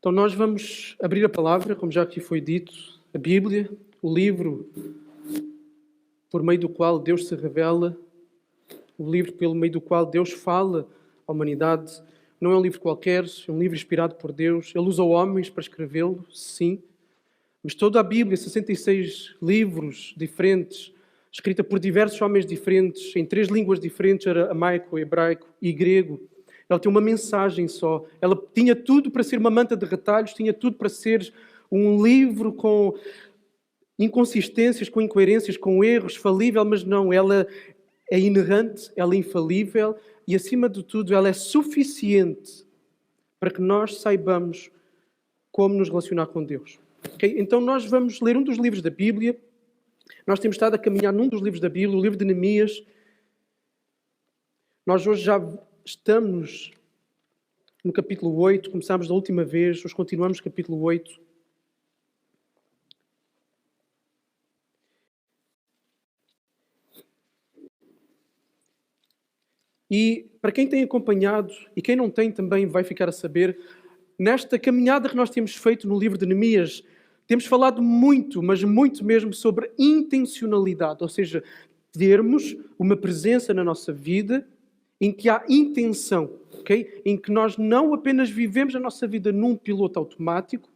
Então nós vamos abrir a palavra, como já aqui foi dito, a Bíblia, o livro por meio do qual Deus se revela, o livro pelo meio do qual Deus fala à humanidade. Não é um livro qualquer, é um livro inspirado por Deus. Ele usa homens para escrevê-lo, sim. Mas toda a Bíblia, 66 livros diferentes, escrita por diversos homens diferentes, em 3 línguas diferentes, aramaico, hebraico e grego. Ela tem uma mensagem só. Ela tinha tudo para ser uma manta de retalhos, tinha tudo para ser um livro com inconsistências, com incoerências, com erros, falível, mas não, ela é inerrante, ela é infalível e, acima de tudo, ela é suficiente para que nós saibamos como nos relacionar com Deus. Okay? Então nós vamos ler um dos livros da Bíblia. Nós temos estado a caminhar num dos livros da Bíblia, o livro de Neemias. Nós hoje já estamos no capítulo 8, começámos da última vez, hoje continuamos no capítulo 8. E para quem tem acompanhado, e quem não tem também vai ficar a saber, nesta caminhada que nós temos feito no livro de Neemias, temos falado muito, mas muito mesmo, sobre intencionalidade, ou seja, termos uma presença na nossa vida em que há intenção, ok? Em que nós não apenas vivemos a nossa vida num piloto automático,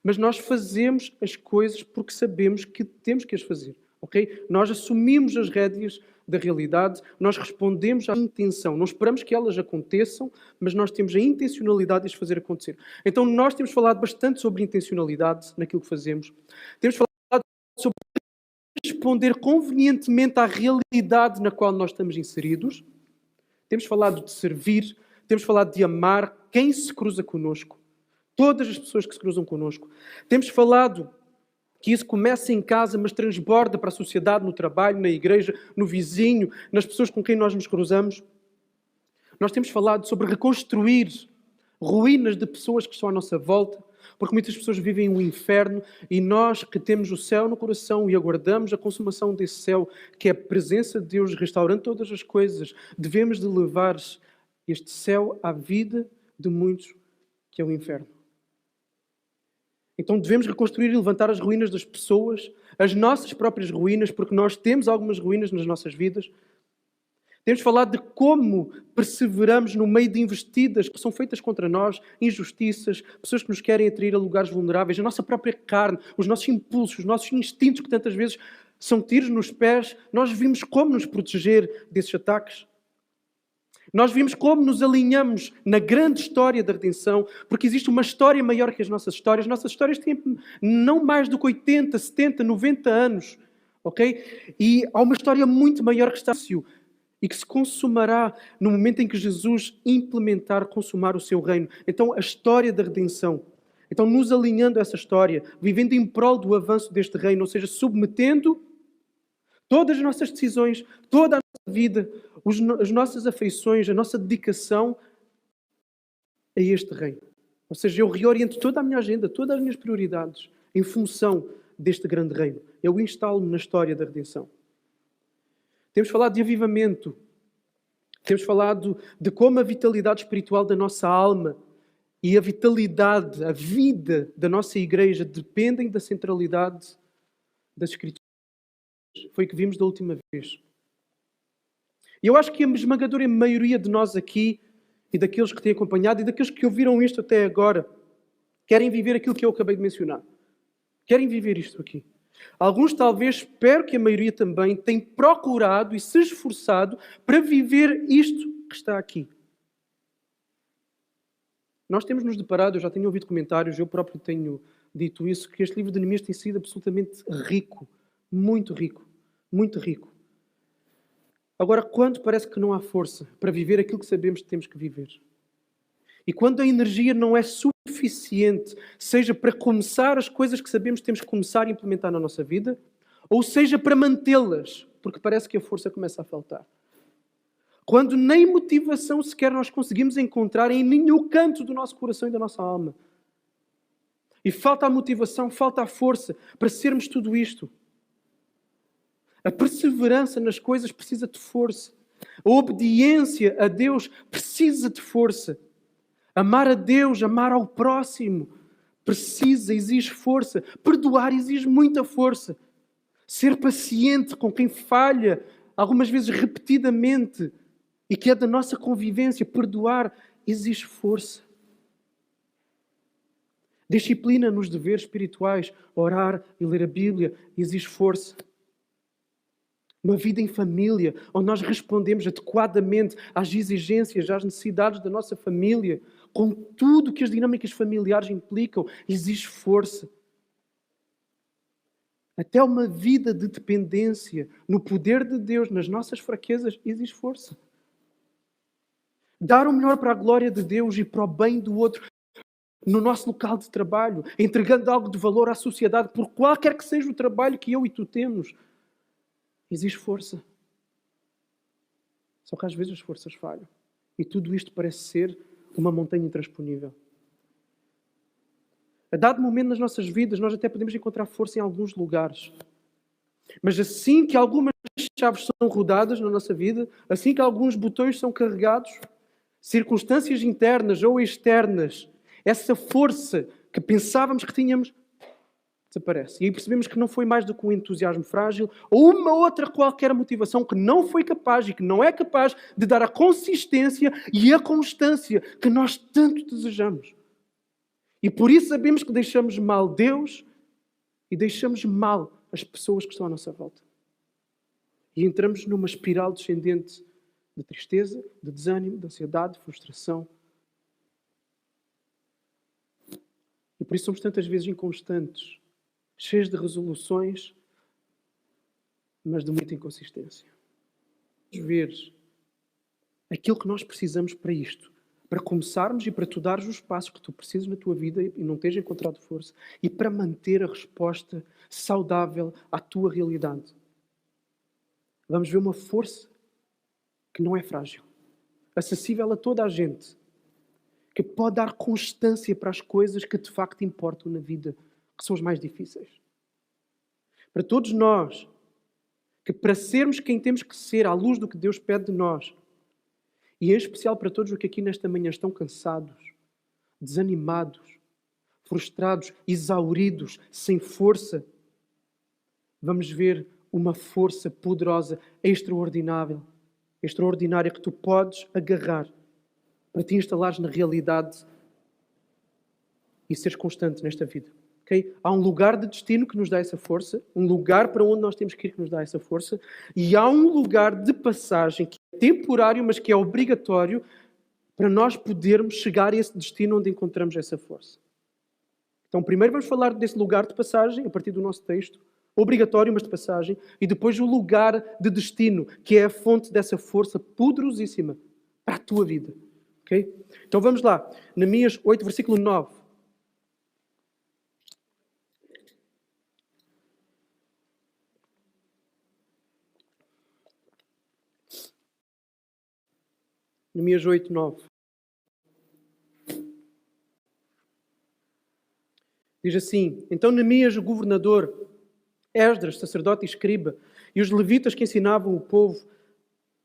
mas nós fazemos as coisas porque sabemos que temos que as fazer, ok? Nós assumimos as rédeas da realidade, nós respondemos à intenção, não esperamos que elas aconteçam, mas nós temos a intencionalidade de as fazer acontecer. Então nós temos falado bastante sobre intencionalidade naquilo que fazemos. Temos falado sobre responder convenientemente à realidade na qual nós estamos inseridos. Temos falado de servir, temos falado de amar quem se cruza connosco, todas as pessoas que se cruzam connosco. Temos falado que isso começa em casa, mas transborda para a sociedade, no trabalho, na igreja, no vizinho, nas pessoas com quem nós nos cruzamos. Nós temos falado sobre reconstruir ruínas de pessoas que estão à nossa volta, porque muitas pessoas vivem um inferno e nós que temos o céu no coração e aguardamos a consumação desse céu, que é a presença de Deus restaurando todas as coisas, devemos de levar este céu à vida de muitos, que é o inferno. Então devemos reconstruir e levantar as ruínas das pessoas, as nossas próprias ruínas, porque nós temos algumas ruínas nas nossas vidas. Temos falado de como perseveramos no meio de investidas que são feitas contra nós, injustiças, pessoas que nos querem atrair a lugares vulneráveis, a nossa própria carne, os nossos impulsos, os nossos instintos que tantas vezes são tiros nos pés. Nós vimos como nos proteger desses ataques. Nós vimos como nos alinhamos na grande história da redenção, porque existe uma história maior que as nossas histórias. Nossas histórias têm não mais do que 80, 70, 90 anos, ok? E há uma história muito maior que está e que se consumará no momento em que Jesus implementar, consumar o seu reino. Então, a história da redenção. Então, nos alinhando a essa história, vivendo em prol do avanço deste reino, ou seja, submetendo todas as nossas decisões, toda a nossa vida, as nossas afeições, a nossa dedicação a este reino. Ou seja, eu reoriento toda a minha agenda, todas as minhas prioridades em função deste grande reino. Eu instalo-me na história da redenção. Temos falado de avivamento. Temos falado de como a vitalidade espiritual da nossa alma e a vitalidade, a vida da nossa igreja dependem da centralidade das Escrituras. Foi o que vimos da última vez. E eu acho que a esmagadora maioria de nós aqui, e daqueles que têm acompanhado, e daqueles que ouviram isto até agora, querem viver aquilo que eu acabei de mencionar. Querem viver isto aqui. Alguns, talvez, espero que a maioria também, têm procurado e se esforçado para viver isto que está aqui. Nós temos nos deparado, eu já tenho ouvido comentários, eu próprio tenho dito isso, que este livro de Neemias tem sido absolutamente rico. Muito rico. Muito rico. Agora, quando parece que não há força para viver aquilo que sabemos que temos que viver? E quando a energia não é suficiente, seja para começar as coisas que sabemos que temos que começar a implementar na nossa vida, ou seja para mantê-las, porque parece que a força começa a faltar. Quando nem motivação sequer nós conseguimos encontrar em nenhum canto do nosso coração e da nossa alma. E falta a motivação, falta a força para sermos tudo isto. A perseverança nas coisas precisa de força. A obediência a Deus precisa de força. Amar a Deus, amar ao próximo, precisa, exige força. Perdoar exige muita força. Ser paciente com quem falha, algumas vezes repetidamente, e que é da nossa convivência, perdoar exige força. Disciplina nos deveres espirituais, orar e ler a Bíblia, exige força. Uma vida em família, onde nós respondemos adequadamente às exigências, às necessidades da nossa família, com tudo que as dinâmicas familiares implicam, exige força. Até uma vida de dependência no poder de Deus, nas nossas fraquezas, exige força. Dar o melhor para a glória de Deus e para o bem do outro, no nosso local de trabalho, entregando algo de valor à sociedade, por qualquer que seja o trabalho que eu e tu temos, exige força. Só que às vezes as forças falham. E tudo isto parece ser uma montanha intransponível. A dado momento nas nossas vidas, nós até podemos encontrar força em alguns lugares. Mas assim que algumas chaves são rodadas na nossa vida, assim que alguns botões são carregados, circunstâncias internas ou externas, essa força que pensávamos que tínhamos, desaparece. E aí percebemos que não foi mais do que um entusiasmo frágil ou uma outra qualquer motivação que não foi capaz e que não é capaz de dar a consistência e a constância que nós tanto desejamos. E por isso sabemos que deixamos mal Deus e deixamos mal as pessoas que estão à nossa volta. E entramos numa espiral descendente de tristeza, de desânimo, de ansiedade, de frustração. E por isso somos tantas vezes inconstantes, cheios de resoluções, mas de muita inconsistência. Vamos ver aquilo que nós precisamos para isto, para começarmos e para tu dares os passos que tu precisas na tua vida e não tejas encontrado força, e para manter a resposta saudável à tua realidade. Vamos ver uma força que não é frágil, acessível a toda a gente, que pode dar constância para as coisas que de facto importam na vida, que são as mais difíceis. Para todos nós, que para sermos quem temos que ser, à luz do que Deus pede de nós, e em especial para todos os que aqui nesta manhã estão cansados, desanimados, frustrados, exauridos, sem força, vamos ver uma força poderosa, extraordinária que tu podes agarrar para te instalares na realidade e seres constante nesta vida. Okay? Há um lugar de destino que nos dá essa força, um lugar para onde nós temos que ir que nos dá essa força, e há um lugar de passagem que é temporário, mas que é obrigatório para nós podermos chegar a esse destino onde encontramos essa força. Então, primeiro vamos falar desse lugar de passagem, a partir do nosso texto, obrigatório, mas de passagem, e depois o lugar de destino, que é a fonte dessa força poderosíssima para a tua vida. Okay? Então vamos lá, Neemias 8, versículo 9. Neemias 8, 9. Diz assim: então Neemias, o governador, Esdras, sacerdote e escriba, e os levitas que ensinavam o povo,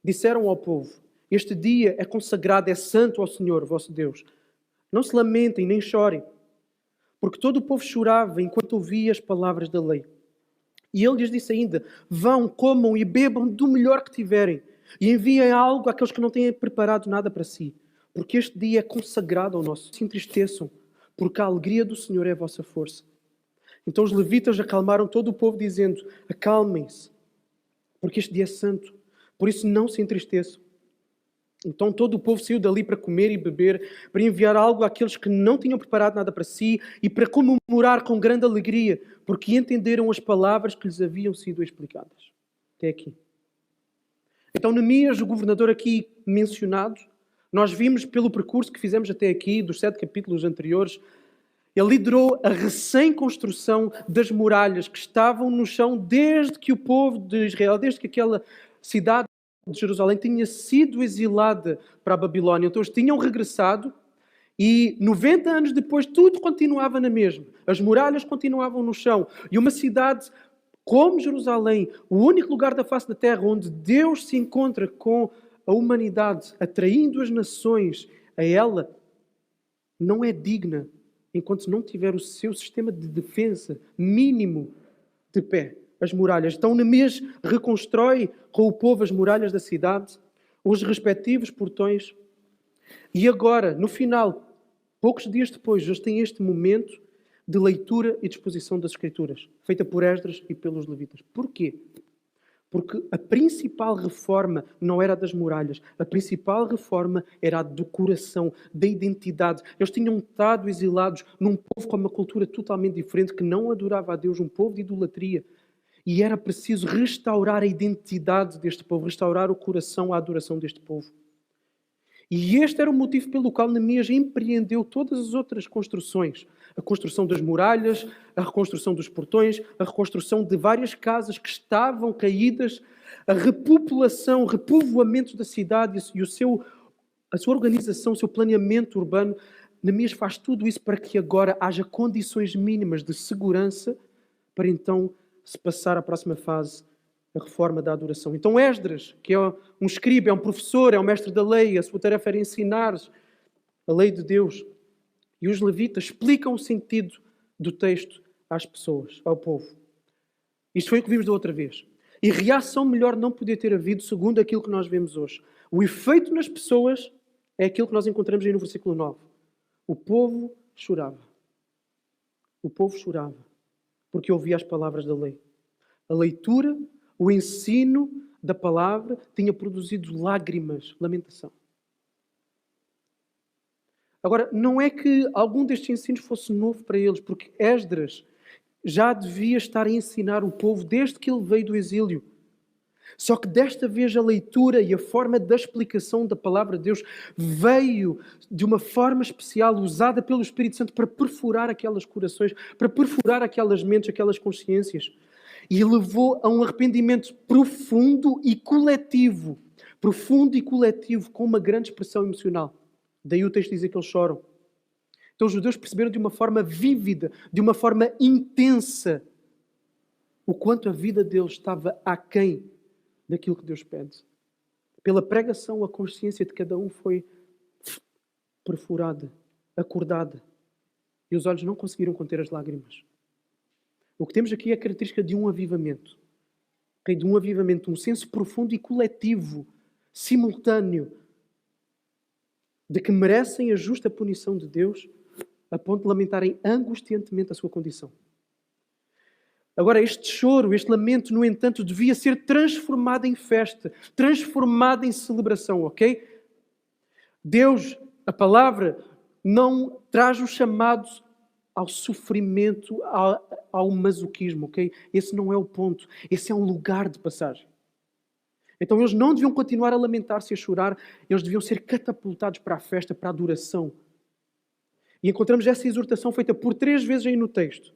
disseram ao povo: este dia é consagrado, é santo ao Senhor, vosso Deus. Não se lamentem nem chorem, porque todo o povo chorava enquanto ouvia as palavras da lei. E ele lhes disse ainda: vão, comam e bebam do melhor que tiverem, e enviem algo àqueles que não têm preparado nada para si, porque este dia é consagrado ao nosso. Se entristeçam, porque a alegria do Senhor é a vossa força. Então os levitas acalmaram todo o povo, dizendo: acalmem-se, porque este dia é santo, por isso não se entristeçam. Então todo o povo saiu dali para comer e beber, para enviar algo àqueles que não tinham preparado nada para si e para comemorar com grande alegria, porque entenderam as palavras que lhes haviam sido explicadas. Até aqui. Então Neemias, o governador aqui mencionado, nós vimos pelo percurso que fizemos até aqui, dos 7 capítulos anteriores, ele liderou a recém-construção das muralhas que estavam no chão desde que o povo de Israel, desde que aquela cidade de Jerusalém tinha sido exilada para a Babilónia. Então eles tinham regressado e 90 anos depois tudo continuava na mesma. As muralhas continuavam no chão. E uma cidade como Jerusalém, o único lugar da face da terra onde Deus se encontra com a humanidade, atraindo as nações a ela, não é digna enquanto não tiver o seu sistema de defesa mínimo de pé. As muralhas. Então Neemias reconstrói com o povo as muralhas da cidade, os respectivos portões. E agora, no final, poucos dias depois, eles têm este momento de leitura e disposição das Escrituras, feita por Esdras e pelos levitas. Porquê? Porque a principal reforma não era a das muralhas. A principal reforma era a do coração, da identidade. Eles tinham estado exilados num povo com uma cultura totalmente diferente, que não adorava a Deus, um povo de idolatria. E era preciso restaurar a identidade deste povo, restaurar o coração à adoração deste povo. E este era o motivo pelo qual Neemias empreendeu todas as outras construções. A construção das muralhas, a reconstrução dos portões, a reconstrução de várias casas que estavam caídas, a repopulação, o repovoamento da cidade e a sua organização, o seu planeamento urbano. Neemias faz tudo isso para que agora haja condições mínimas de segurança para então se passar à próxima fase, a reforma da adoração. Então Esdras, que é um escriba, é um professor, é um mestre da lei, a sua tarefa era ensinar a lei de Deus. E os levitas explicam o sentido do texto às pessoas, ao povo. Isto foi o que vimos da outra vez. E reação melhor não podia ter havido segundo aquilo que nós vemos hoje. O efeito nas pessoas é aquilo que nós encontramos aí no versículo 9. O povo chorava. O povo chorava porque ouvia as palavras da lei. A leitura, o ensino da palavra tinha produzido lágrimas, lamentação. Agora, não é que algum destes ensinos fosse novo para eles, porque Esdras já devia estar a ensinar o povo desde que ele veio do exílio. Só que desta vez a leitura e a forma da explicação da palavra de Deus veio de uma forma especial, usada pelo Espírito Santo para perfurar aqueles corações, para perfurar aquelas mentes, aquelas consciências. E levou a um arrependimento profundo e coletivo. Profundo e coletivo, com uma grande expressão emocional. Daí o texto diz que eles choram. Então os judeus perceberam de uma forma vívida, de uma forma intensa, o quanto a vida deles estava aquém daquilo que Deus pede. Pela pregação, a consciência de cada um foi perfurada, acordada. E os olhos não conseguiram conter as lágrimas. O que temos aqui é a característica de um avivamento. De um avivamento, um senso profundo e coletivo, simultâneo, de que merecem a justa punição de Deus, a ponto de lamentarem angustiantemente a sua condição. Agora, este choro, este lamento, no entanto, devia ser transformado em festa, transformado em celebração, ok? Deus, a palavra, não traz os chamados ao sofrimento, ao masoquismo, ok? Esse não é o ponto. Esse é um lugar de passagem. Então eles não deviam continuar a lamentar-se e a chorar, eles deviam ser catapultados para a festa, para a adoração. E encontramos essa exortação feita por 3 vezes aí no texto.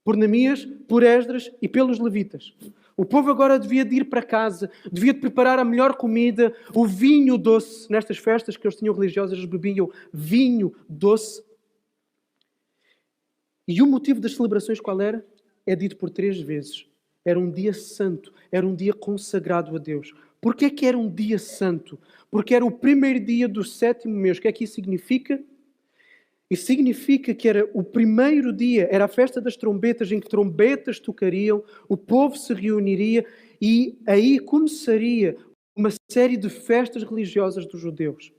Por Neemias, por Esdras e pelos levitas. O povo agora devia de ir para casa, devia de preparar a melhor comida, o vinho doce. Nestas festas que eles tinham religiosas, eles bebiam vinho doce. E o motivo das celebrações qual era? É dito por 3 vezes. Era um dia santo, era um dia consagrado a Deus. Porquê é que era um dia santo? Porque era o primeiro dia do 7º mês. O que é que isso significa? Isso significa que era o primeiro dia, era a festa das trombetas, em que trombetas tocariam, o povo se reuniria e aí começaria uma série de festas religiosas dos judeus.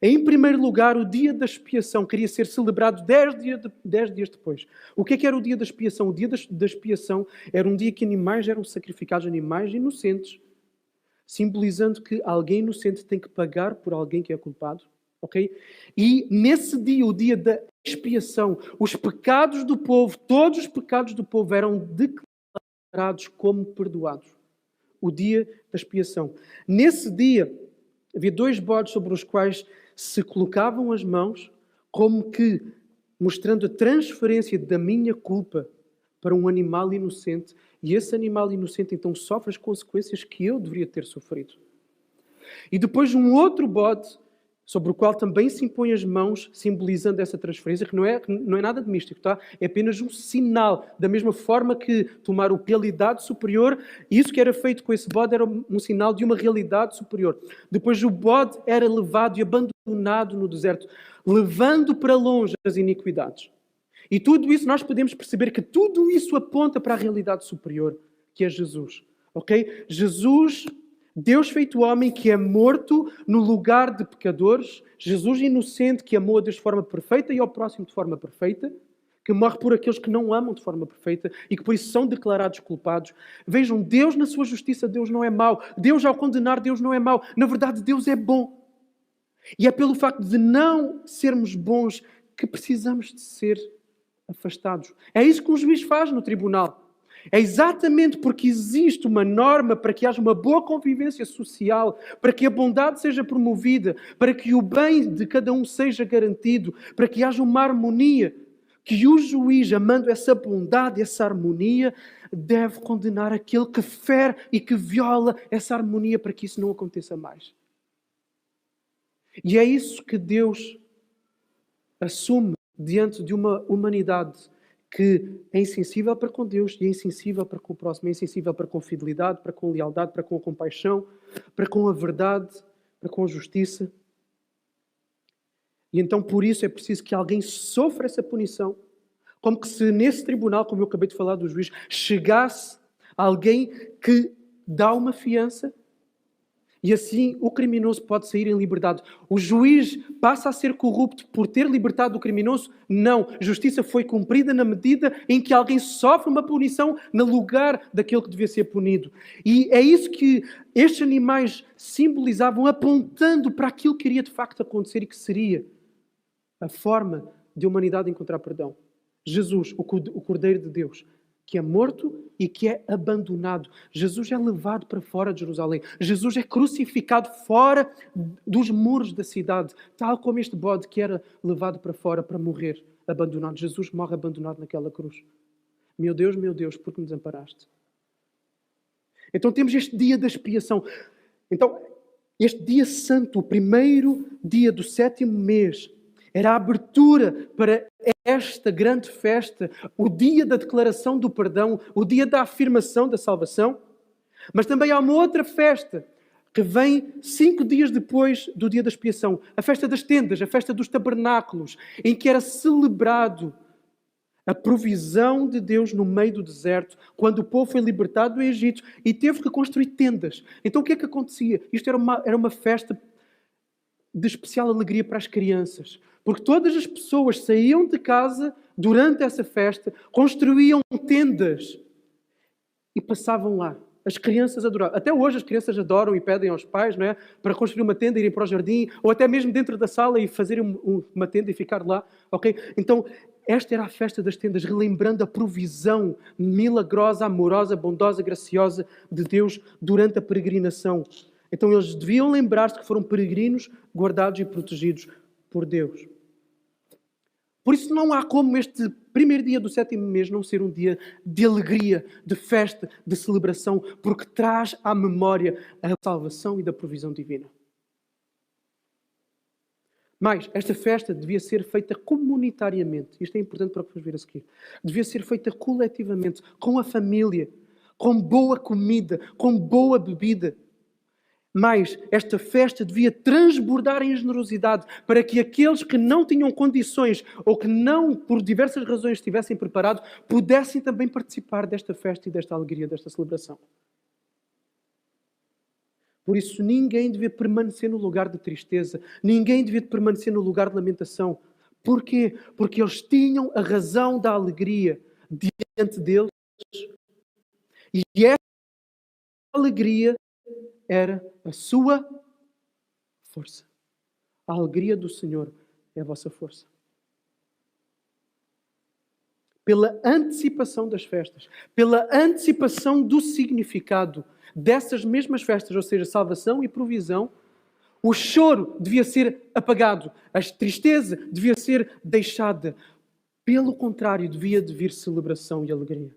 Em primeiro lugar, o dia da expiação queria ser celebrado 10 dias depois. O que é que era o dia da expiação? O dia da expiação era um dia que animais eram sacrificados, animais inocentes, simbolizando que alguém inocente tem que pagar por alguém que é culpado. Okay? E nesse dia, o dia da expiação, os pecados do povo, todos os pecados do povo eram declarados como perdoados. O dia da expiação. Nesse dia, havia 2 bodes sobre os quais se colocavam as mãos, como que mostrando a transferência da minha culpa para um animal inocente. E esse animal inocente então sofre as consequências que eu deveria ter sofrido. E depois um outro bode sobre o qual também se impõem as mãos, simbolizando essa transferência, que não é nada de místico, tá? É apenas um sinal, da mesma forma que tomar o realidade superior, isso que era feito com esse bode era um sinal de uma realidade superior. Depois o bode era levado e abandonado no deserto, levando para longe as iniquidades. E tudo isso, nós podemos perceber que tudo isso aponta para a realidade superior, que é Jesus. Ok? Jesus, Deus feito homem, que é morto no lugar de pecadores. Jesus inocente, que amou a Deus de forma perfeita e ao próximo de forma perfeita. Que morre por aqueles que não amam de forma perfeita e que por isso são declarados culpados. Vejam, Deus na sua justiça, Deus não é mau. Deus ao condenar, Deus não é mau. Na verdade, Deus é bom. E é pelo facto de não sermos bons que precisamos de ser afastados. É isso que um juiz faz no tribunal. É exatamente porque existe uma norma para que haja uma boa convivência social, para que a bondade seja promovida, para que o bem de cada um seja garantido, para que haja uma harmonia, que o juiz, amando essa bondade, essa harmonia, deve condenar aquele que fere e que viola essa harmonia para que isso não aconteça mais. E é isso que Deus assume diante de uma humanidade que é insensível para com Deus e é insensível para com o próximo, é insensível para com fidelidade, para com lealdade, para com a compaixão, para com a verdade, para com a justiça. E então por isso é preciso que alguém sofra essa punição, como que se nesse tribunal, como eu acabei de falar do juiz, chegasse alguém que dá uma fiança. E assim o criminoso pode sair em liberdade. O juiz passa a ser corrupto por ter libertado o criminoso? Não. Justiça foi cumprida na medida em que alguém sofre uma punição no lugar daquele que devia ser punido. E é isso que estes animais simbolizavam, apontando para aquilo que iria de facto acontecer e que seria a forma de a humanidade encontrar perdão. Jesus, o Cordeiro de Deus, que é morto e que é abandonado. Jesus é levado para fora de Jerusalém. Jesus é crucificado fora dos muros da cidade, tal como este bode que era levado para fora para morrer, abandonado. Jesus morre abandonado naquela cruz. Meu Deus, por que me desamparaste? Então temos este dia da expiação. Então, este dia santo, o primeiro dia do 7º mês, era a abertura para esta grande festa, o dia da declaração do perdão, o dia da afirmação da salvação. Mas também há uma outra festa que vem 5 dias depois do dia da expiação. A festa das tendas, a festa dos tabernáculos, em que era celebrado a provisão de Deus no meio do deserto, quando o povo foi libertado do Egito e teve que construir tendas. Então o que é que acontecia? Isto era uma festa de especial alegria para as crianças. Porque todas as pessoas saíam de casa durante essa festa, construíam tendas e passavam lá. As crianças adoravam. Até hoje as crianças adoram e pedem aos pais, não é? Para construir uma tenda, irem para o jardim, ou até mesmo dentro da sala e fazerem uma tenda e ficar lá. Ok? Então, esta era a festa das tendas, relembrando a provisão milagrosa, amorosa, bondosa, graciosa de Deus durante a peregrinação. Então eles deviam lembrar-se que foram peregrinos guardados e protegidos por Deus. Por isso não há como este primeiro dia do 7º mês não ser um dia de alegria, de festa, de celebração, porque traz à memória a salvação e da provisão divina. Mas esta festa devia ser feita comunitariamente. Isto é importante para o que vamos ver a seguir. Devia ser feita coletivamente, com a família, com boa comida, com boa bebida. Mas esta festa devia transbordar em generosidade para que aqueles que não tinham condições ou que não, por diversas razões, estivessem preparados, pudessem também participar desta festa e desta alegria, desta celebração. Por isso, ninguém devia permanecer no lugar de tristeza. Ninguém devia permanecer no lugar de lamentação. Porquê? Porque eles tinham a razão da alegria diante deles. E essa alegria era a sua força. A alegria do Senhor é a vossa força. Pela antecipação das festas, pela antecipação do significado dessas mesmas festas, ou seja, salvação e provisão, o choro devia ser apagado, a tristeza devia ser deixada. Pelo contrário, devia vir celebração e alegria.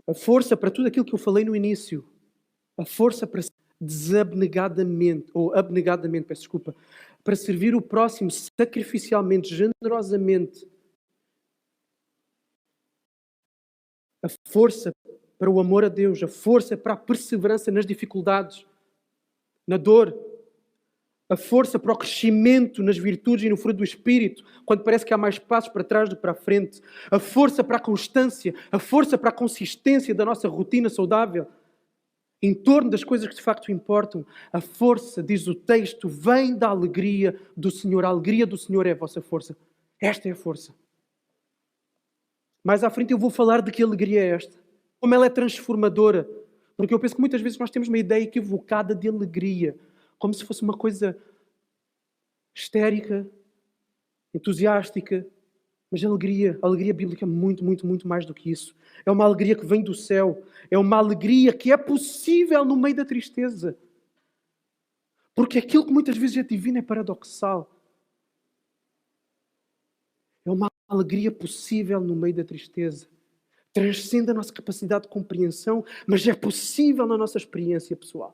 A força para tudo aquilo que eu falei no início, a força para desabnegadamente, ou abnegadamente, peço desculpa, para servir o próximo sacrificialmente, generosamente, a força para o amor a Deus, a força para a perseverança nas dificuldades, na dor, a força para o crescimento nas virtudes e no fruto do Espírito, quando parece que há mais passos para trás do que para a frente, a força para a constância, a força para a consistência da nossa rotina saudável, em torno das coisas que de facto importam. A força, diz o texto, vem da alegria do Senhor. A alegria do Senhor é a vossa força. Esta é a força. Mais à frente eu vou falar de que alegria é esta. Como ela é transformadora. Porque eu penso que muitas vezes nós temos uma ideia equivocada de alegria. Como se fosse uma coisa histérica, entusiástica. Mas a alegria bíblica é muito, muito, muito mais do que isso. É uma alegria que vem do céu. É uma alegria que é possível no meio da tristeza. Porque aquilo que muitas vezes é divino é paradoxal. É uma alegria possível no meio da tristeza. Transcende a nossa capacidade de compreensão, mas é possível na nossa experiência pessoal.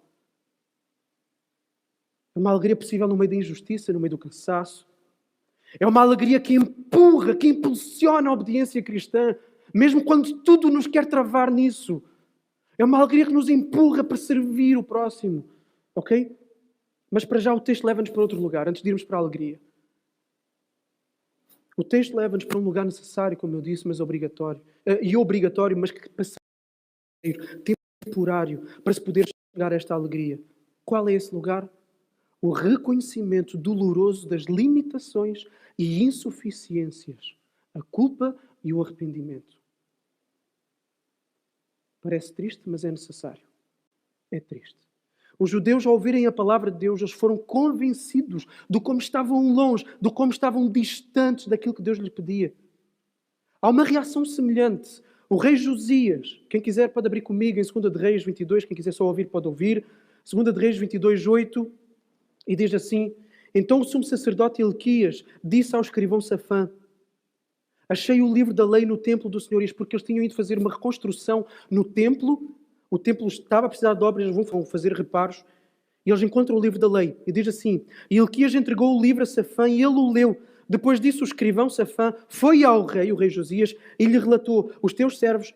É uma alegria possível no meio da injustiça, no meio do cansaço. É uma alegria que empurra, que impulsiona a obediência cristã, mesmo quando tudo nos quer travar nisso. É uma alegria que nos empurra para servir o próximo. Ok? Mas para já o texto leva-nos para outro lugar, antes de irmos para a alegria. O texto leva-nos para um lugar necessário, como eu disse, mas obrigatório. E obrigatório, mas que passageiro, temporário, para se poder chegar a esta alegria. Qual é esse lugar? O reconhecimento doloroso das limitações e insuficiências, a culpa e o arrependimento. Parece triste, mas é necessário. É triste. Os judeus, ao ouvirem a palavra de Deus, eles foram convencidos de como estavam longe, de como estavam distantes daquilo que Deus lhes pedia. Há uma reação semelhante. O rei Josias, quem quiser pode abrir comigo em 2 de Reis 22, quem quiser só ouvir pode ouvir. 2 de Reis 22, 8, e diz assim: então o sumo sacerdote Hilquias disse ao escrivão Safã: achei o livro da lei no templo do Senhor, isto porque eles tinham ido fazer uma reconstrução no templo. O templo estava a precisar de obras, eles vão fazer reparos. E eles encontram o livro da lei. E diz assim: e Hilquias entregou o livro a Safã e ele o leu. Depois disso, o escrivão Safã foi ao rei, o rei Josias, e lhe relatou: os teus servos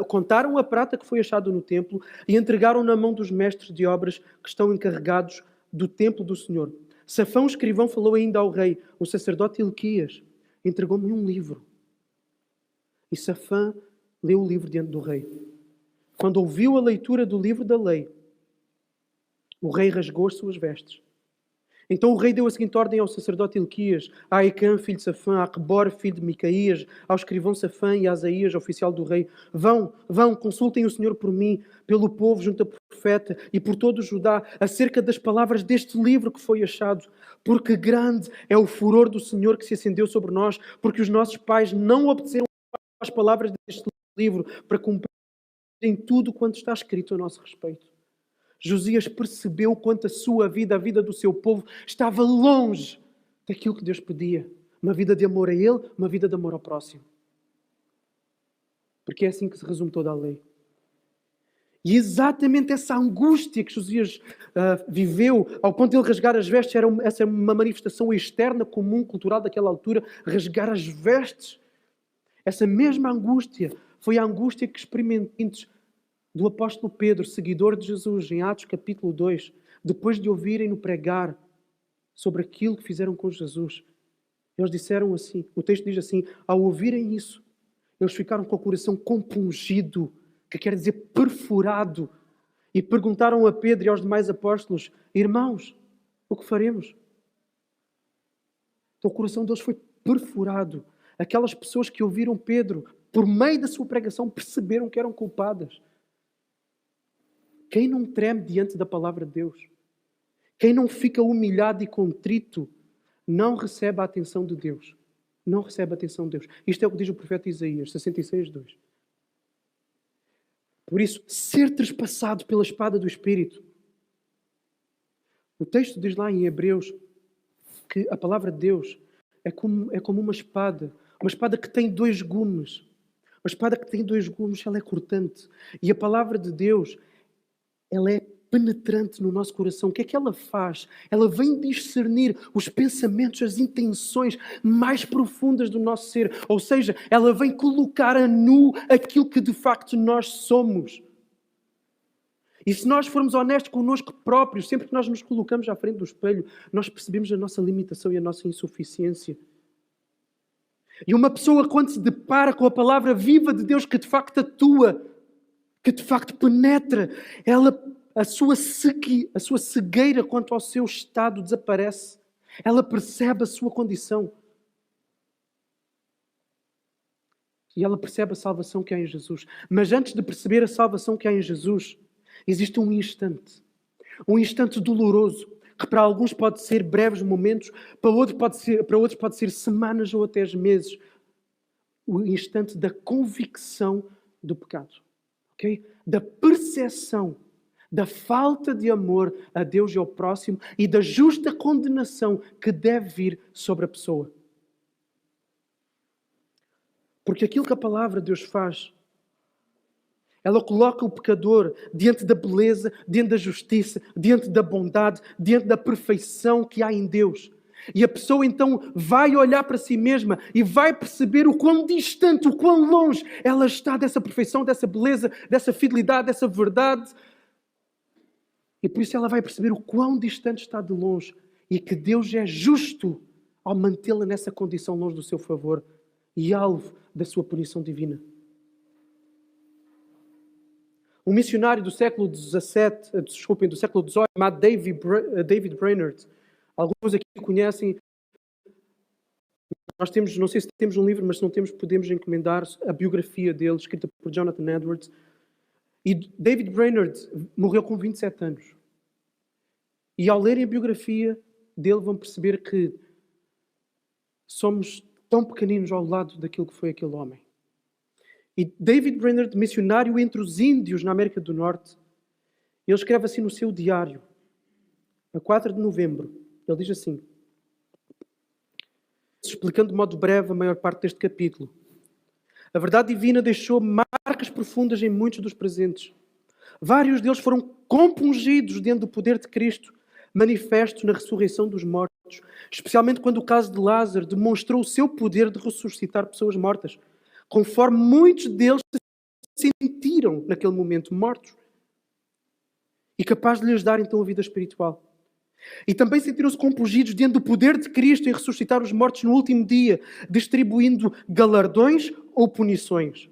contaram a prata que foi achada no templo e entregaram na mão dos mestres de obras que estão encarregados do templo do Senhor. Safã, o escrivão, falou ainda ao rei: o sacerdote Hilquias entregou-me um livro. E Safã leu o livro diante do rei. Quando ouviu a leitura do livro da lei, o rei rasgou as suas vestes. Então o rei deu a seguinte ordem ao sacerdote Hilquias, a Aicã, filho de Safã, a Aqubor, filho de Micaías, ao escrivão Safã e a Asaías, oficial do rei: vão, consultem o Senhor por mim, pelo povo junto ao profeta e por todo o Judá, acerca das palavras deste livro que foi achado. Porque grande é o furor do Senhor que se acendeu sobre nós, porque os nossos pais não obedeceram às palavras deste livro para cumprirem tudo quanto está escrito a nosso respeito. Josias percebeu quanto a sua vida, a vida do seu povo, estava longe daquilo que Deus pedia. Uma vida de amor a Ele, uma vida de amor ao próximo. Porque é assim que se resume toda a lei. E exatamente essa angústia que Josias viveu, ao ponto de ele rasgar as vestes, essa é uma manifestação externa, comum, cultural daquela altura, rasgar as vestes. Essa mesma angústia foi a angústia que experimentou do apóstolo Pedro, seguidor de Jesus, em Atos capítulo 2, depois de ouvirem-no pregar sobre aquilo que fizeram com Jesus. Eles disseram assim, o texto diz assim: ao ouvirem isso, eles ficaram com o coração compungido, que quer dizer perfurado, e perguntaram a Pedro e aos demais apóstolos: irmãos, o que faremos? Então o coração deles foi perfurado. Aquelas pessoas que ouviram Pedro, por meio da sua pregação, perceberam que eram culpadas. Quem não treme diante da palavra de Deus? Quem não fica humilhado e contrito não recebe a atenção de Deus. Não recebe a atenção de Deus. Isto é o que diz o profeta Isaías, 66:2. Por isso, ser trespassado pela espada do Espírito. O texto diz lá em Hebreus que a palavra de Deus é como uma espada que tem dois gumes. Uma espada que tem dois gumes, ela é cortante. E a palavra de Deus, ela é penetrante no nosso coração. O que é que ela faz? Ela vem discernir os pensamentos, as intenções mais profundas do nosso ser. Ou seja, ela vem colocar a nu aquilo que de facto nós somos. E se nós formos honestos connosco próprios, sempre que nós nos colocamos à frente do espelho, nós percebemos a nossa limitação e a nossa insuficiência. E uma pessoa, quando se depara com a palavra viva de Deus que de facto atua, que de facto penetra, a sua cegueira quanto ao seu estado desaparece. Ela percebe a sua condição. E ela percebe a salvação que há em Jesus. Mas antes de perceber a salvação que há em Jesus, existe um instante doloroso, que para alguns pode ser breves momentos, para outros pode ser semanas ou até meses. O instante da convicção do pecado. Okay? Da percepção da falta de amor a Deus e ao próximo e da justa condenação que deve vir sobre a pessoa. Porque aquilo que a palavra de Deus faz, ela coloca o pecador diante da beleza, diante da justiça, diante da bondade, diante da perfeição que há em Deus. E a pessoa então vai olhar para si mesma e vai perceber o quão distante, o quão longe ela está dessa perfeição, dessa beleza, dessa fidelidade, dessa verdade. E por isso ela vai perceber o quão distante está de longe e que Deus é justo ao mantê-la nessa condição longe do seu favor e alvo da sua punição divina. Um missionário do século XVII, chamado David Brainerd. Alguns aqui conhecem. Nós temos, não sei se temos um livro, mas se não temos, podemos encomendar a biografia dele, escrita por Jonathan Edwards. E David Brainerd morreu com 27 anos. E ao lerem a biografia dele vão perceber que somos tão pequeninos ao lado daquilo que foi aquele homem. E David Brainerd, missionário entre os índios na América do Norte, ele escreve assim no seu diário, a 4 de novembro, ele diz assim, explicando de modo breve a maior parte deste capítulo. A verdade divina deixou marcas profundas em muitos dos presentes. Vários deles foram compungidos dentro do poder de Cristo, manifesto na ressurreição dos mortos, especialmente quando o caso de Lázaro demonstrou o seu poder de ressuscitar pessoas mortas, conforme muitos deles se sentiram naquele momento mortos e capazes de lhes dar então a vida espiritual. E também sentiram-se compungidos diante do poder de Cristo em ressuscitar os mortos no último dia, distribuindo galardões ou punições.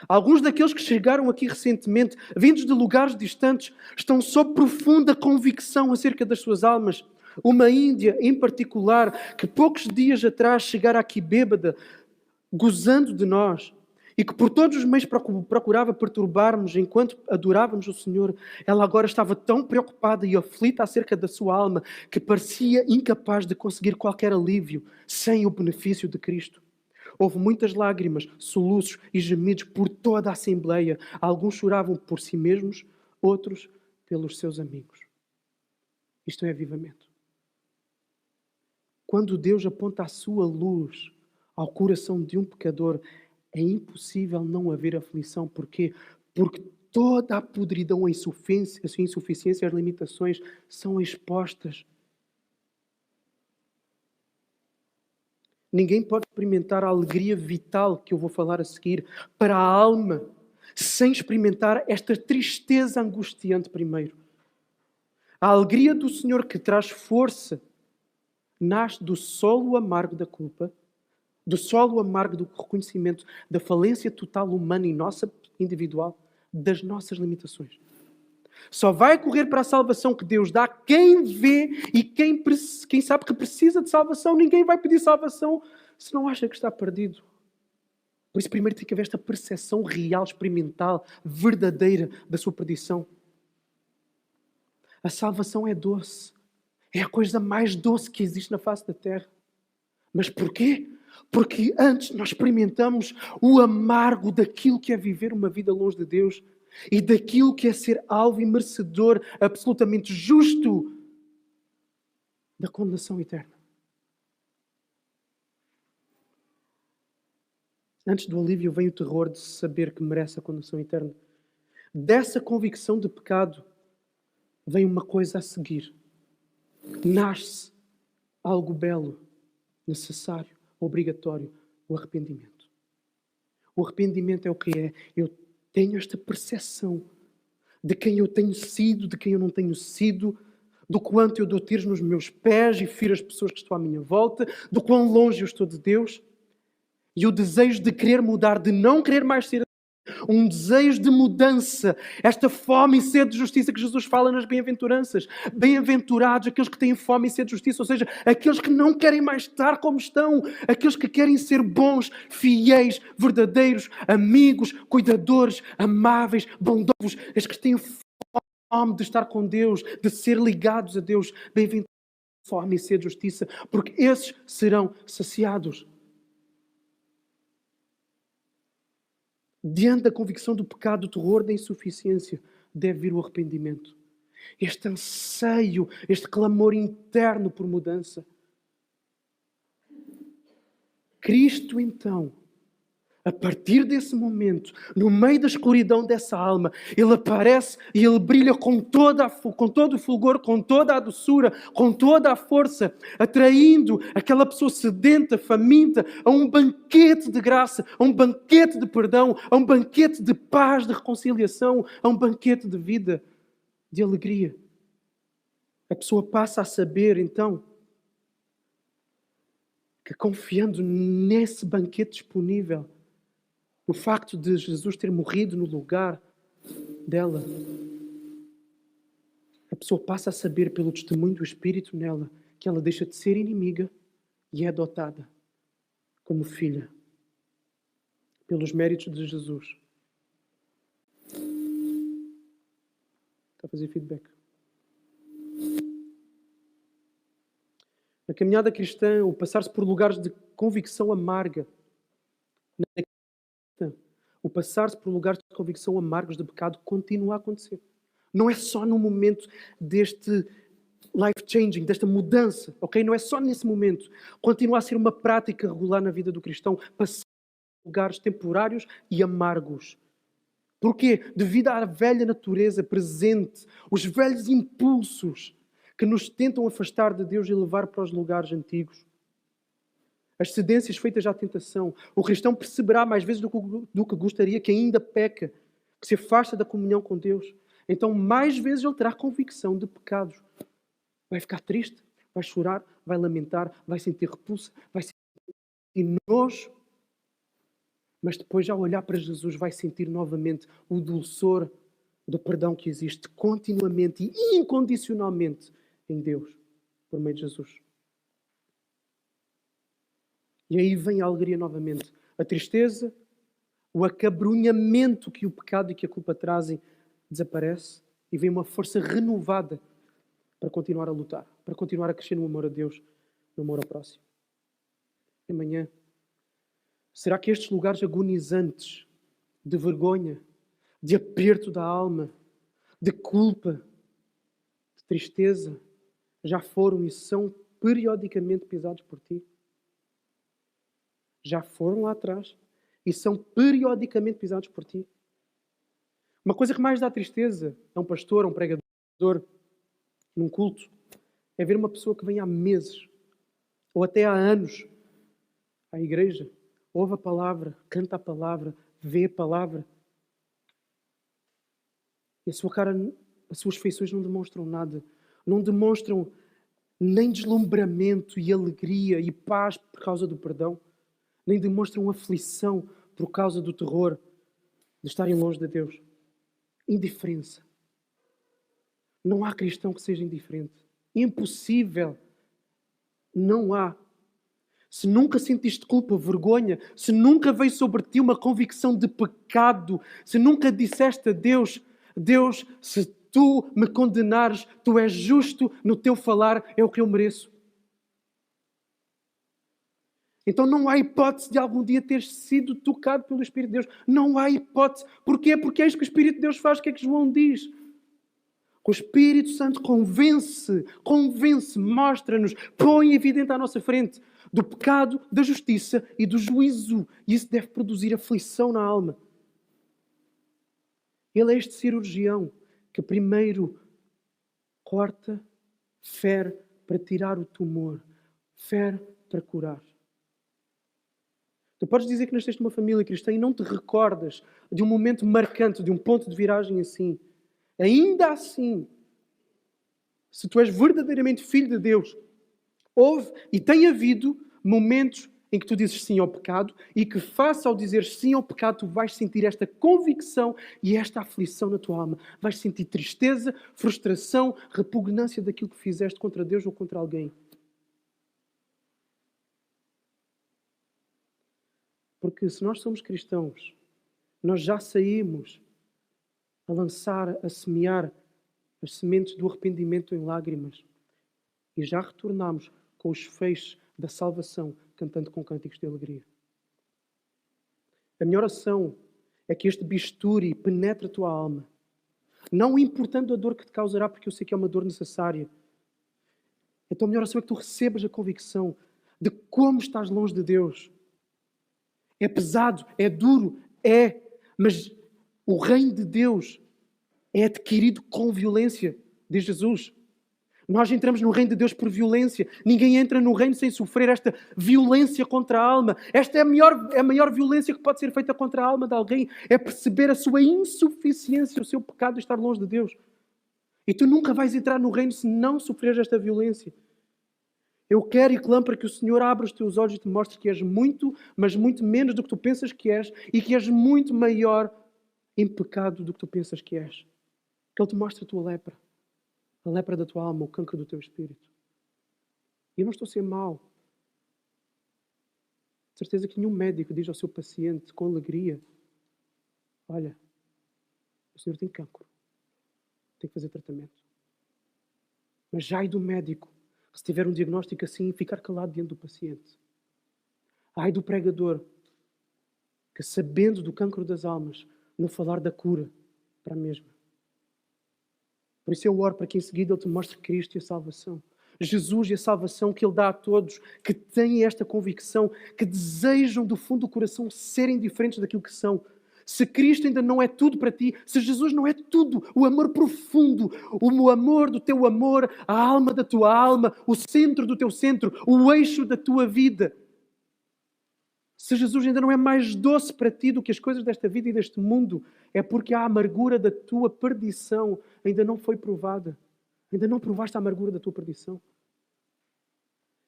Alguns daqueles que chegaram aqui recentemente, vindos de lugares distantes, estão sob profunda convicção acerca das suas almas. Uma índia, em particular, que poucos dias atrás chegara aqui bêbada, gozando de nós, e que por todos os meios procurava perturbar-nos enquanto adorávamos o Senhor, ela agora estava tão preocupada e aflita acerca da sua alma que parecia incapaz de conseguir qualquer alívio sem o benefício de Cristo. Houve muitas lágrimas, soluços e gemidos por toda a Assembleia. Alguns choravam por si mesmos, outros pelos seus amigos. Isto é avivamento. Quando Deus aponta a sua luz ao coração de um pecador, é impossível não haver aflição. Porquê? Porque toda a podridão, a insuficiência e as limitações são expostas. Ninguém pode experimentar a alegria vital que eu vou falar a seguir para a alma sem experimentar esta tristeza angustiante primeiro. A alegria do Senhor que traz força nasce do solo amargo da culpa, do solo amargo do reconhecimento da falência total humana e nossa individual, das nossas limitações. Só vai correr para a salvação que Deus dá quem vê e quem sabe que precisa de salvação. Ninguém vai pedir salvação se não acha que está perdido. Por isso primeiro tem que haver esta percepção real, experimental, verdadeira da sua perdição. A salvação é doce. É a coisa mais doce que existe na face da terra. Mas porquê? Porque antes nós experimentamos o amargo daquilo que é viver uma vida longe de Deus e daquilo que é ser alvo e merecedor, absolutamente justo, da condenação eterna. Antes do alívio vem o terror de saber que merece a condenação eterna. Dessa convicção de pecado vem uma coisa a seguir. Nasce algo belo, necessário, obrigatório, o arrependimento. O arrependimento é o que é. Eu tenho esta percepção de quem eu tenho sido, de quem eu não tenho sido, do quanto eu dou tiros nos meus pés e firo as pessoas que estão à minha volta, do quão longe eu estou de Deus. E o desejo de querer mudar, de não querer mais ser um desejo de mudança, esta fome e sede de justiça que Jesus fala nas bem-aventuranças. Bem-aventurados aqueles que têm fome e sede de justiça, ou seja, aqueles que não querem mais estar como estão, aqueles que querem ser bons, fiéis, verdadeiros, amigos, cuidadores, amáveis, bondosos, os que têm fome de estar com Deus, de ser ligados a Deus. Bem-aventurados fome e sede de justiça, porque esses serão saciados. Diante da convicção do pecado, do terror, da insuficiência, deve vir o arrependimento. Este anseio, este clamor interno por mudança. Cristo, então, a partir desse momento, no meio da escuridão dessa alma, Ele aparece e Ele brilha com todo o fulgor, com toda a doçura, com toda a força, atraindo aquela pessoa sedenta, faminta, a um banquete de graça, a um banquete de perdão, a um banquete de paz, de reconciliação, a um banquete de vida, de alegria. A pessoa passa a saber, então, que confiando nesse banquete disponível, o facto de Jesus ter morrido no lugar dela, a pessoa passa a saber pelo testemunho do Espírito nela que ela deixa de ser inimiga e é adotada como filha pelos méritos de Jesus. Está a fazer feedback? Na caminhada cristã, o passar-se por lugares de convicção amarga, o passar-se por lugares de convicção amargos de pecado continua a acontecer. Não é só no momento deste life-changing, desta mudança, ok? Não é só nesse momento. Continua a ser uma prática regular na vida do cristão, passar por lugares temporários e amargos. Porquê? Devido à velha natureza presente, os velhos impulsos que nos tentam afastar de Deus e levar para os lugares antigos. As cedências feitas à tentação. O cristão perceberá mais vezes do que gostaria que ainda peca, que se afasta da comunhão com Deus. Então, mais vezes ele terá convicção de pecados. Vai ficar triste, vai chorar, vai lamentar, vai sentir repulsa, vai sentir nojo. Mas depois, ao olhar para Jesus, vai sentir novamente o dulçor do perdão que existe continuamente e incondicionalmente em Deus, por meio de Jesus. E aí vem a alegria novamente. A tristeza, o acabrunhamento que o pecado e que a culpa trazem desaparece e vem uma força renovada para continuar a lutar, para continuar a crescer no amor a Deus, no amor ao próximo. E amanhã, será que estes lugares agonizantes de vergonha, de aperto da alma, de culpa, de tristeza, já foram e são periodicamente pisados por ti? Já foram lá atrás e são periodicamente pisados por ti? Uma coisa que mais dá tristeza a um pastor, a um pregador, num culto, é ver uma pessoa que vem há meses ou até há anos à igreja, ouve a palavra, canta a palavra, vê a palavra e a sua cara, as suas feições não demonstram nada, não demonstram nem deslumbramento e alegria e paz por causa do perdão, nem demonstram aflição por causa do terror de estarem longe de Deus. Indiferença. Não há cristão que seja indiferente. Impossível. Não há. Se nunca sentiste culpa, vergonha, se nunca veio sobre ti uma convicção de pecado, se nunca disseste a Deus, Deus, se tu me condenares, tu és justo no teu falar, é o que eu mereço. Então não há hipótese de algum dia ter sido tocado pelo Espírito de Deus. Não há hipótese. Porquê? Porque é isso que o Espírito de Deus faz. O que é que João diz? O Espírito Santo convence, mostra-nos, põe evidente à nossa frente do pecado, da justiça e do juízo. E isso deve produzir aflição na alma. Ele é este cirurgião que primeiro porta, fere para tirar o tumor, fere para curar. Tu podes dizer que nasceste numa família cristã e não te recordas de um momento marcante, de um ponto de viragem assim. Ainda assim, se tu és verdadeiramente filho de Deus, houve e tem havido momentos em que tu dizes sim ao pecado e que, face ao dizer sim ao pecado, tu vais sentir esta convicção e esta aflição na tua alma. Vais sentir tristeza, frustração, repugnância daquilo que fizeste contra Deus ou contra alguém. Porque se nós somos cristãos, nós já saímos a lançar, a semear as sementes do arrependimento em lágrimas e já retornamos com os feixes da salvação, cantando com cânticos de alegria. A minha oração é que este bisturi penetre a tua alma, não importando a dor que te causará, porque eu sei que é uma dor necessária. Então a minha oração é que tu recebas a convicção de como estás longe de Deus. É pesado, é duro, mas o reino de Deus é adquirido com violência, diz Jesus. Nós entramos no reino de Deus por violência. Ninguém entra no reino sem sofrer esta violência contra a alma. Esta é a maior violência que pode ser feita contra a alma de alguém. É perceber a sua insuficiência, o seu pecado de estar longe de Deus. E tu nunca vais entrar no reino se não sofreres esta violência. Eu quero e clamo para que o Senhor abra os teus olhos e te mostre que és muito, mas muito menos do que tu pensas que és e que és muito maior em pecado do que tu pensas que és. Que Ele te mostre a tua lepra. A lepra da tua alma, o cancro do teu espírito. E eu não estou a ser mau. De certeza que nenhum médico diz ao seu paciente com alegria: olha, o senhor tem cancro. Tem que fazer tratamento. Mas ai do médico, se tiver um diagnóstico assim, ficar calado diante do paciente. Ai do pregador, que sabendo do cancro das almas, não falar da cura para a mesma. Por isso eu oro para que em seguida Ele te mostre Cristo e a salvação. Jesus e a salvação que Ele dá a todos que têm esta convicção, que desejam do fundo do coração serem diferentes daquilo que são. Se Cristo ainda não é tudo para ti, se Jesus não é tudo, o amor profundo, o amor do teu amor, a alma da tua alma, o centro do teu centro, o eixo da tua vida. Se Jesus ainda não é mais doce para ti do que as coisas desta vida e deste mundo, é porque a amargura da tua perdição ainda não foi provada. Ainda não provaste a amargura da tua perdição.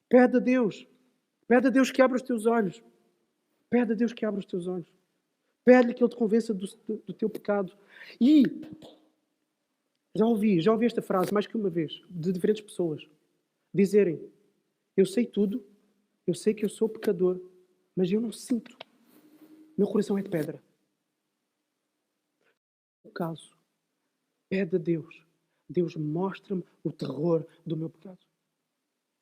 Pede a Deus que abra os teus olhos. Pede a Deus que abra os teus olhos. Pede-lhe que Ele te convença do teu pecado. E já ouvi esta frase mais que uma vez, de diferentes pessoas, dizerem: eu sei tudo, eu sei que eu sou pecador, mas eu não sinto. Meu coração é de pedra. No caso, pede a Deus. Deus, mostra-me o terror do meu pecado.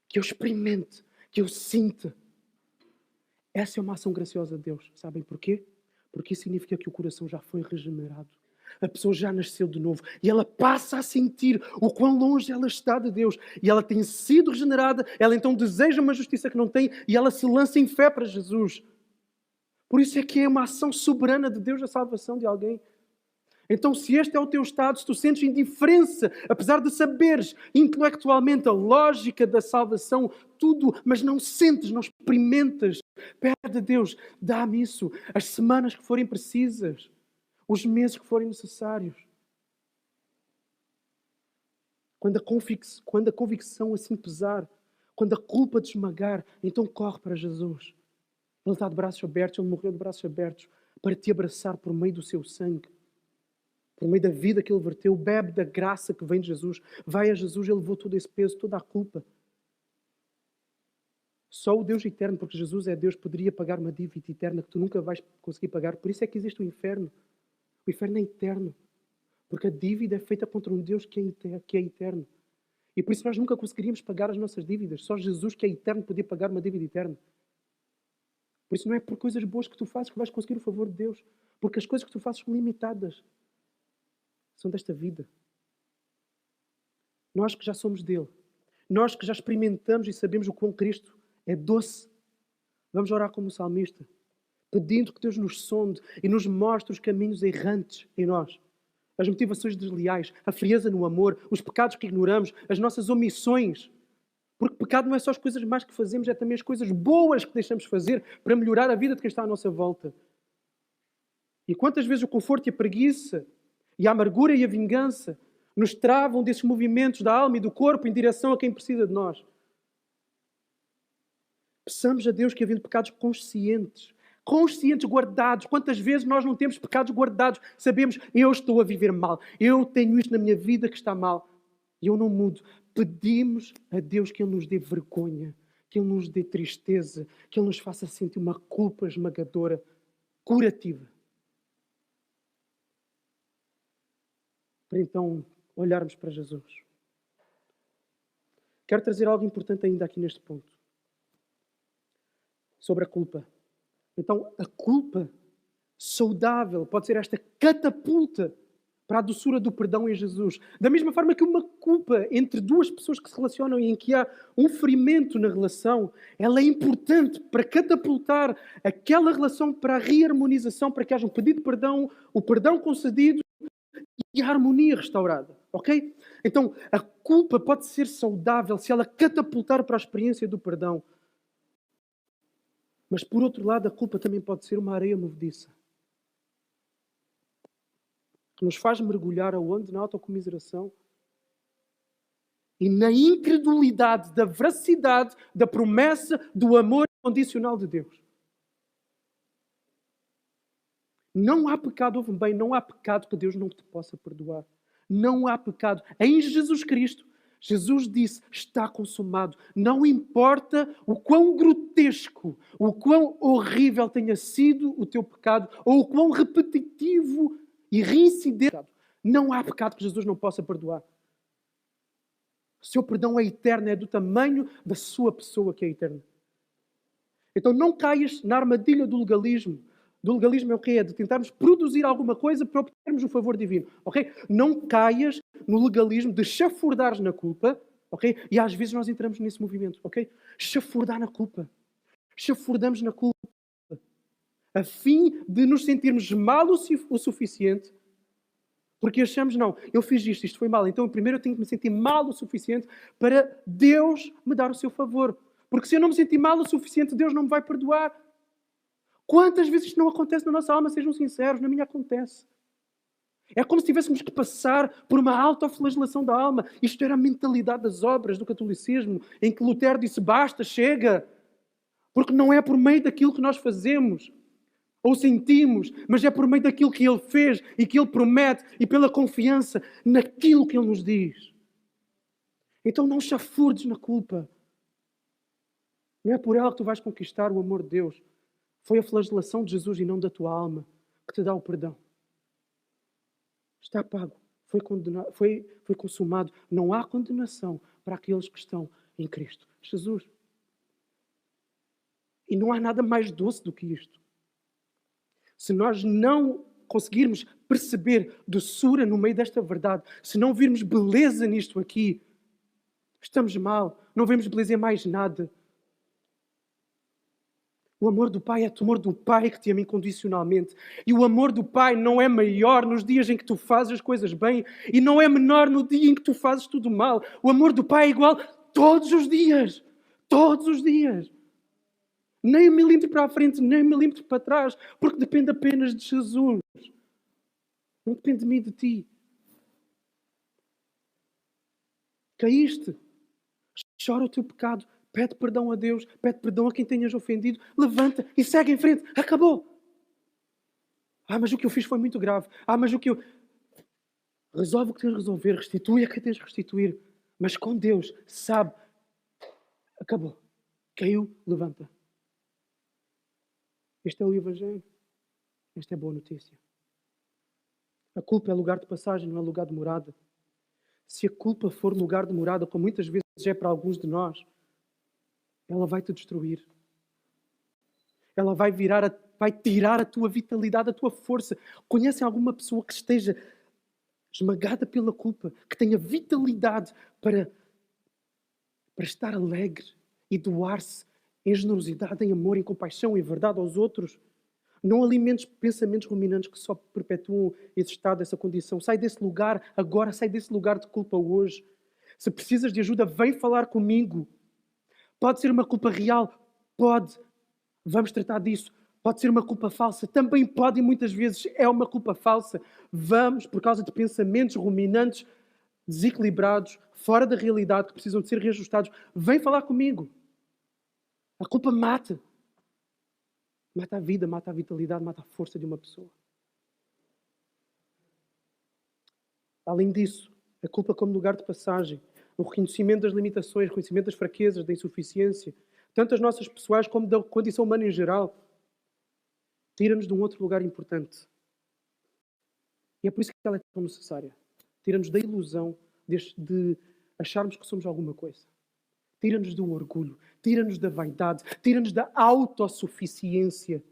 Que eu experimente, que eu sinta. Essa é uma ação graciosa de Deus. Sabem porquê? Porque isso significa que o coração já foi regenerado. A pessoa já nasceu de novo. E ela passa a sentir o quão longe ela está de Deus. E ela tem sido regenerada. Ela então deseja uma justiça que não tem. E ela se lança em fé para Jesus. Por isso é que é uma ação soberana de Deus a salvação de alguém. Então, se este é o teu estado, se tu sentes indiferença, apesar de saberes intelectualmente a lógica da salvação, tudo, mas não sentes, não experimentas, pede a Deus, dá-me isso, as semanas que forem precisas, os meses que forem necessários. Quando a convicção assim pesar, quando a culpa te esmagar, então corre para Jesus. Ele está de braços abertos, Ele morreu de braços abertos para te abraçar por meio do seu sangue. Por meio da vida que Ele verteu, bebe da graça que vem de Jesus. Vai a Jesus, Ele levou todo esse peso, toda a culpa. Só o Deus eterno, porque Jesus é Deus, poderia pagar uma dívida eterna que tu nunca vais conseguir pagar. Por isso é que existe o inferno. O inferno é eterno. Porque a dívida é feita contra um Deus que é eterno. E por isso nós nunca conseguiríamos pagar as nossas dívidas. Só Jesus, que é eterno, podia pagar uma dívida eterna. Por isso não é por coisas boas que tu fazes que vais conseguir o favor de Deus. Porque as coisas que tu fazes são limitadas. São desta vida. Nós que já somos dele, nós que já experimentamos e sabemos o quão Cristo é doce, vamos orar como o salmista, pedindo que Deus nos sonde e nos mostre os caminhos errantes em nós. as motivações desleais, a frieza no amor, os pecados que ignoramos, as nossas omissões. Porque pecado não é só as coisas más que fazemos, é também as coisas boas que deixamos fazer para melhorar a vida de quem está à nossa volta. E quantas vezes o conforto e a preguiça, e a amargura e a vingança nos travam desses movimentos da alma e do corpo em direção a quem precisa de nós. Peçamos a Deus que havendo pecados conscientes, guardados. Quantas vezes nós não temos pecados guardados? Sabemos, eu estou a viver mal, eu tenho isto na minha vida que está mal, e eu não mudo. Pedimos a Deus que Ele nos dê vergonha, que Ele nos dê tristeza, que Ele nos faça sentir uma culpa esmagadora, curativa. Para então olharmos para Jesus. Quero trazer algo importante ainda aqui neste ponto. Sobre a culpa. Então, a culpa saudável pode ser esta catapulta para a doçura do perdão em Jesus. Da mesma forma que uma culpa entre duas pessoas que se relacionam e em que há um ferimento na relação, ela é importante para catapultar aquela relação para a reharmonização, para que haja um pedido de perdão, o perdão concedido e a harmonia restaurada. Ok? Então, a culpa pode ser saudável se ela catapultar para a experiência do perdão. Mas, por outro lado, a culpa também pode ser uma areia movediça. Que nos faz mergulhar aonde? Na autocomiseração. E na incredulidade da veracidade da promessa do amor incondicional de Deus. Não há pecado, ouve bem, não há pecado que Deus não te possa perdoar. Não há pecado. Em Jesus Cristo, Jesus disse, está consumado. Não importa o quão grotesco, o quão horrível tenha sido o teu pecado, ou o quão repetitivo e reincidente. Não há pecado que Jesus não possa perdoar. O seu perdão é eterno, é do tamanho da sua pessoa que é eterna. Então não caias na armadilha do legalismo. Do legalismo é o que é? De tentarmos produzir alguma coisa para obtermos o favor divino. Ok? Não caias no legalismo de chafurdares na culpa. Ok? E às vezes nós entramos nesse movimento. Ok? Chafurdar na culpa. Chafurdamos na culpa. A fim de nos sentirmos mal o suficiente. Porque achamos, não, eu fiz isto foi mal. Então primeiro eu tenho que me sentir mal o suficiente para Deus me dar o seu favor. Porque se eu não me sentir mal o suficiente, Deus não me vai perdoar. Quantas vezes isto não acontece na nossa alma? Sejam sinceros, na minha acontece. É como se tivéssemos que passar por uma autoflagelação da alma. Isto era a mentalidade das obras do catolicismo, em que Lutero disse, basta, chega. Porque não é por meio daquilo que nós fazemos ou sentimos, mas é por meio daquilo que Ele fez e que Ele promete e pela confiança naquilo que Ele nos diz. Então não chafurdes na culpa. Não é por ela que tu vais conquistar o amor de Deus. Foi a flagelação de Jesus e não da tua alma que te dá o perdão. Está pago. Foi condenado, foi consumado. Não há condenação para aqueles que estão em Cristo Jesus. E não há nada mais doce do que isto. Se nós não conseguirmos perceber doçura no meio desta verdade, se não virmos beleza nisto aqui, estamos mal. Não vemos beleza em mais nada. O amor do Pai é o amor do Pai que te ama incondicionalmente. E o amor do Pai não é maior nos dias em que tu fazes as coisas bem e não é menor no dia em que tu fazes tudo mal. O amor do Pai é igual todos os dias. Todos os dias. Nem 1 milímetro para a frente, nem 1 milímetro para trás. Porque depende apenas de Jesus. Não depende de mim e de ti. Caíste. Chora o teu pecado. Pede perdão a Deus, pede perdão a quem tenhas ofendido, levanta e segue em frente. Acabou. Mas o que eu fiz foi muito grave. Mas o que eu... Resolve o que tens de resolver, restitui a quem tens de restituir. Mas com Deus, sabe, acabou. Caiu, levanta. Este é o Evangelho. Esta é boa notícia. A culpa é lugar de passagem, não é lugar de morada. Se a culpa for lugar de morada, como muitas vezes é para alguns de nós, ela vai te destruir. Ela vai tirar a tua vitalidade, a tua força. Conhecem alguma pessoa que esteja esmagada pela culpa, que tenha vitalidade para estar alegre e doar-se em generosidade, em amor, em compaixão, em verdade aos outros? Não alimentes pensamentos ruminantes que só perpetuam esse estado, essa condição. Sai desse lugar agora, sai desse lugar de culpa hoje. Se precisas de ajuda, vem falar comigo. Pode ser uma culpa real? Pode. Vamos tratar disso. Pode ser uma culpa falsa? Também pode e muitas vezes é uma culpa falsa. Vamos, por causa de pensamentos ruminantes, desequilibrados, fora da realidade, que precisam de ser reajustados. Vem falar comigo. A culpa mata. Mata a vida, mata a vitalidade, mata a força de uma pessoa. Além disso, a culpa como lugar de passagem, o reconhecimento das limitações, o reconhecimento das fraquezas, da insuficiência, tanto as nossas pessoais como da condição humana em geral, tira-nos de um outro lugar importante. E é por isso que ela é tão necessária. Tira-nos da ilusão de acharmos que somos alguma coisa. Tira-nos do orgulho, tira-nos da vaidade, tira-nos da autossuficiência.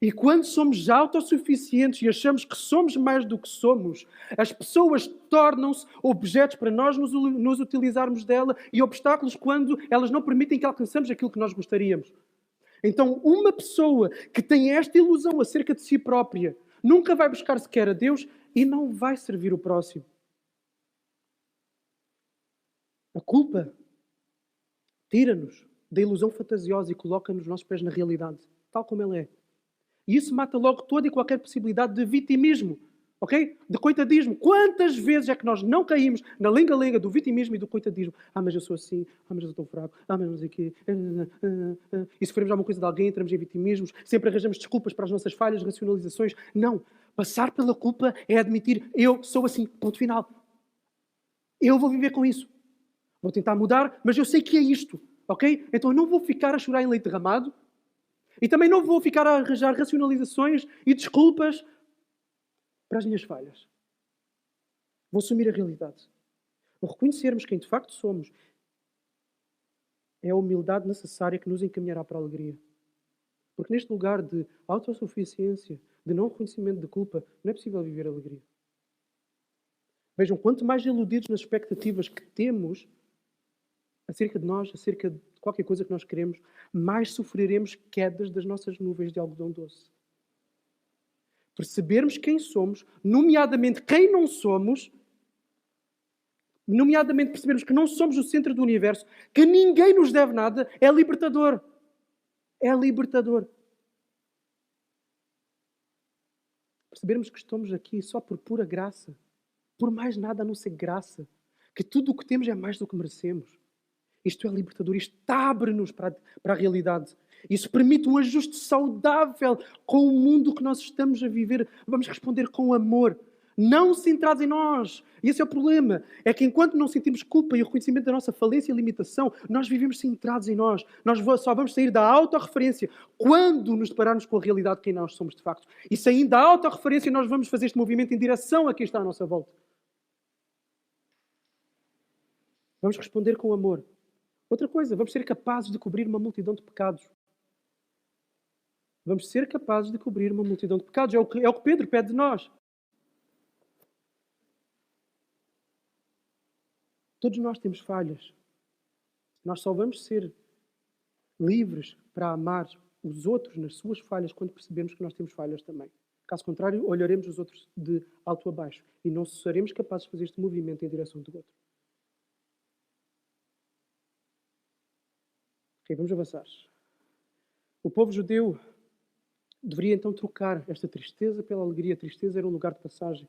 E quando somos autossuficientes e achamos que somos mais do que somos, as pessoas tornam-se objetos para nós nos utilizarmos dela e obstáculos quando elas não permitem que alcançamos aquilo que nós gostaríamos. Então, uma pessoa que tem esta ilusão acerca de si própria nunca vai buscar sequer a Deus e não vai servir o próximo. A culpa tira-nos da ilusão fantasiosa e coloca-nos os nossos pés na realidade, tal como ela é. E isso mata logo toda e qualquer possibilidade de vitimismo, ok? De coitadismo. Quantas vezes é que nós não caímos na lenga-lenga do vitimismo e do coitadismo? Ah, mas eu sou assim. Ah, mas eu estou fraco. Ah, mas não sei o quê. E sofremos alguma coisa de alguém, entramos em vitimismos. Sempre arranjamos desculpas para as nossas falhas, racionalizações. Não. Passar pela culpa é admitir, eu sou assim, ponto final. Eu vou viver com isso. Vou tentar mudar, mas eu sei que é isto, ok? Então eu não vou ficar a chorar em leite derramado e também não vou ficar a arranjar racionalizações e desculpas para as minhas falhas. Vou assumir a realidade. Vou reconhecermos quem de facto somos. É a humildade necessária que nos encaminhará para a alegria. Porque neste lugar de autossuficiência, de não reconhecimento de culpa, não é possível viver alegria. Vejam, quanto mais iludidos nas expectativas que temos acerca de nós, acerca de qualquer coisa que nós queremos, mais sofreremos quedas das nossas nuvens de algodão doce. Percebermos quem somos, nomeadamente quem não somos, nomeadamente percebermos que não somos o centro do universo, que ninguém nos deve nada, é libertador. É libertador. Percebermos que estamos aqui só por pura graça, por mais nada a não ser graça, que tudo o que temos é mais do que merecemos. Isto é libertador, isto abre-nos para a realidade. Isso permite um ajuste saudável com o mundo que nós estamos a viver. Vamos responder com amor, não centrados em nós. E esse é o problema. É que enquanto não sentimos culpa e o reconhecimento da nossa falência e limitação, nós vivemos centrados em nós. Nós só vamos sair da autorreferência quando nos depararmos com a realidade de quem nós somos de facto. E saindo da autorreferência, nós vamos fazer este movimento em direção a quem está à nossa volta. Vamos responder com amor. Outra coisa, vamos ser capazes de cobrir uma multidão de pecados. Vamos ser capazes de cobrir uma multidão de pecados. É o que Pedro pede de nós. Todos nós temos falhas. Nós só vamos ser livres para amar os outros nas suas falhas quando percebemos que nós temos falhas também. Caso contrário, olharemos os outros de alto a baixo e não seremos capazes de fazer este movimento em direção do outro. Ok, vamos avançar. O povo judeu deveria então trocar esta tristeza pela alegria. A tristeza era um lugar de passagem.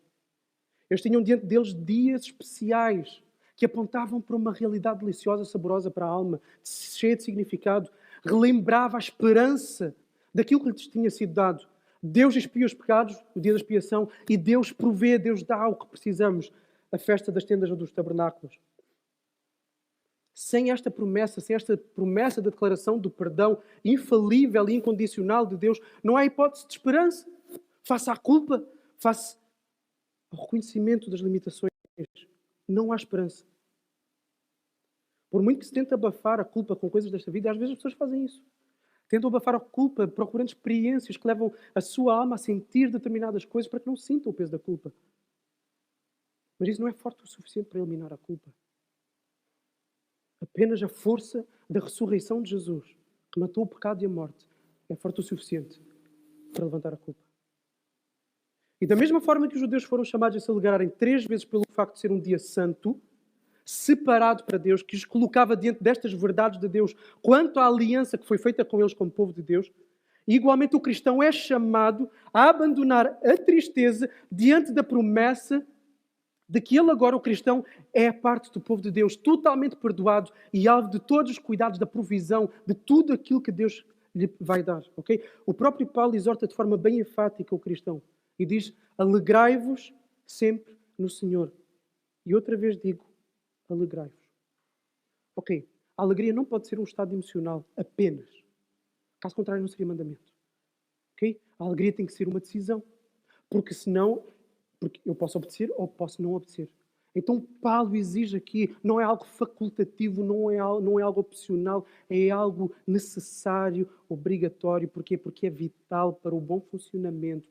Eles tinham diante deles dias especiais que apontavam para uma realidade deliciosa, saborosa para a alma, cheia de significado. Relembrava a esperança daquilo que lhes tinha sido dado. Deus expia os pecados, o dia da expiação, e Deus provê, Deus dá o que precisamos. A festa das tendas ou dos tabernáculos. Sem esta promessa da declaração do perdão infalível e incondicional de Deus, não há hipótese de esperança. Face à culpa, face ao reconhecimento das limitações, não há esperança. Por muito que se tente abafar a culpa com coisas desta vida, às vezes as pessoas fazem isso. Tentam abafar a culpa procurando experiências que levam a sua alma a sentir determinadas coisas para que não sintam o peso da culpa. Mas isso não é forte o suficiente para eliminar a culpa. Apenas a força da ressurreição de Jesus, que matou o pecado e a morte, é forte o suficiente para levantar a culpa. E da mesma forma que os judeus foram chamados a se alegrarem 3 vezes pelo facto de ser um dia santo, separado para Deus, que os colocava diante destas verdades de Deus, quanto à aliança que foi feita com eles como povo de Deus, e igualmente o cristão é chamado a abandonar a tristeza diante da promessa de que ele agora, o cristão, é parte do povo de Deus, totalmente perdoado e alvo de todos os cuidados da provisão, de tudo aquilo que Deus lhe vai dar. Okay? O próprio Paulo exorta de forma bem enfática o cristão e diz: alegrai-vos sempre no Senhor. E outra vez digo, alegrai-vos. Ok, a alegria não pode ser um estado emocional apenas. Caso contrário, não seria mandamento. Ok? A alegria tem que ser uma decisão. Porque senão, porque eu posso obedecer ou posso não obedecer. Então Paulo exige aqui, não é algo facultativo, não é algo opcional, é algo necessário, obrigatório. Porquê? Porque é vital para o bom funcionamento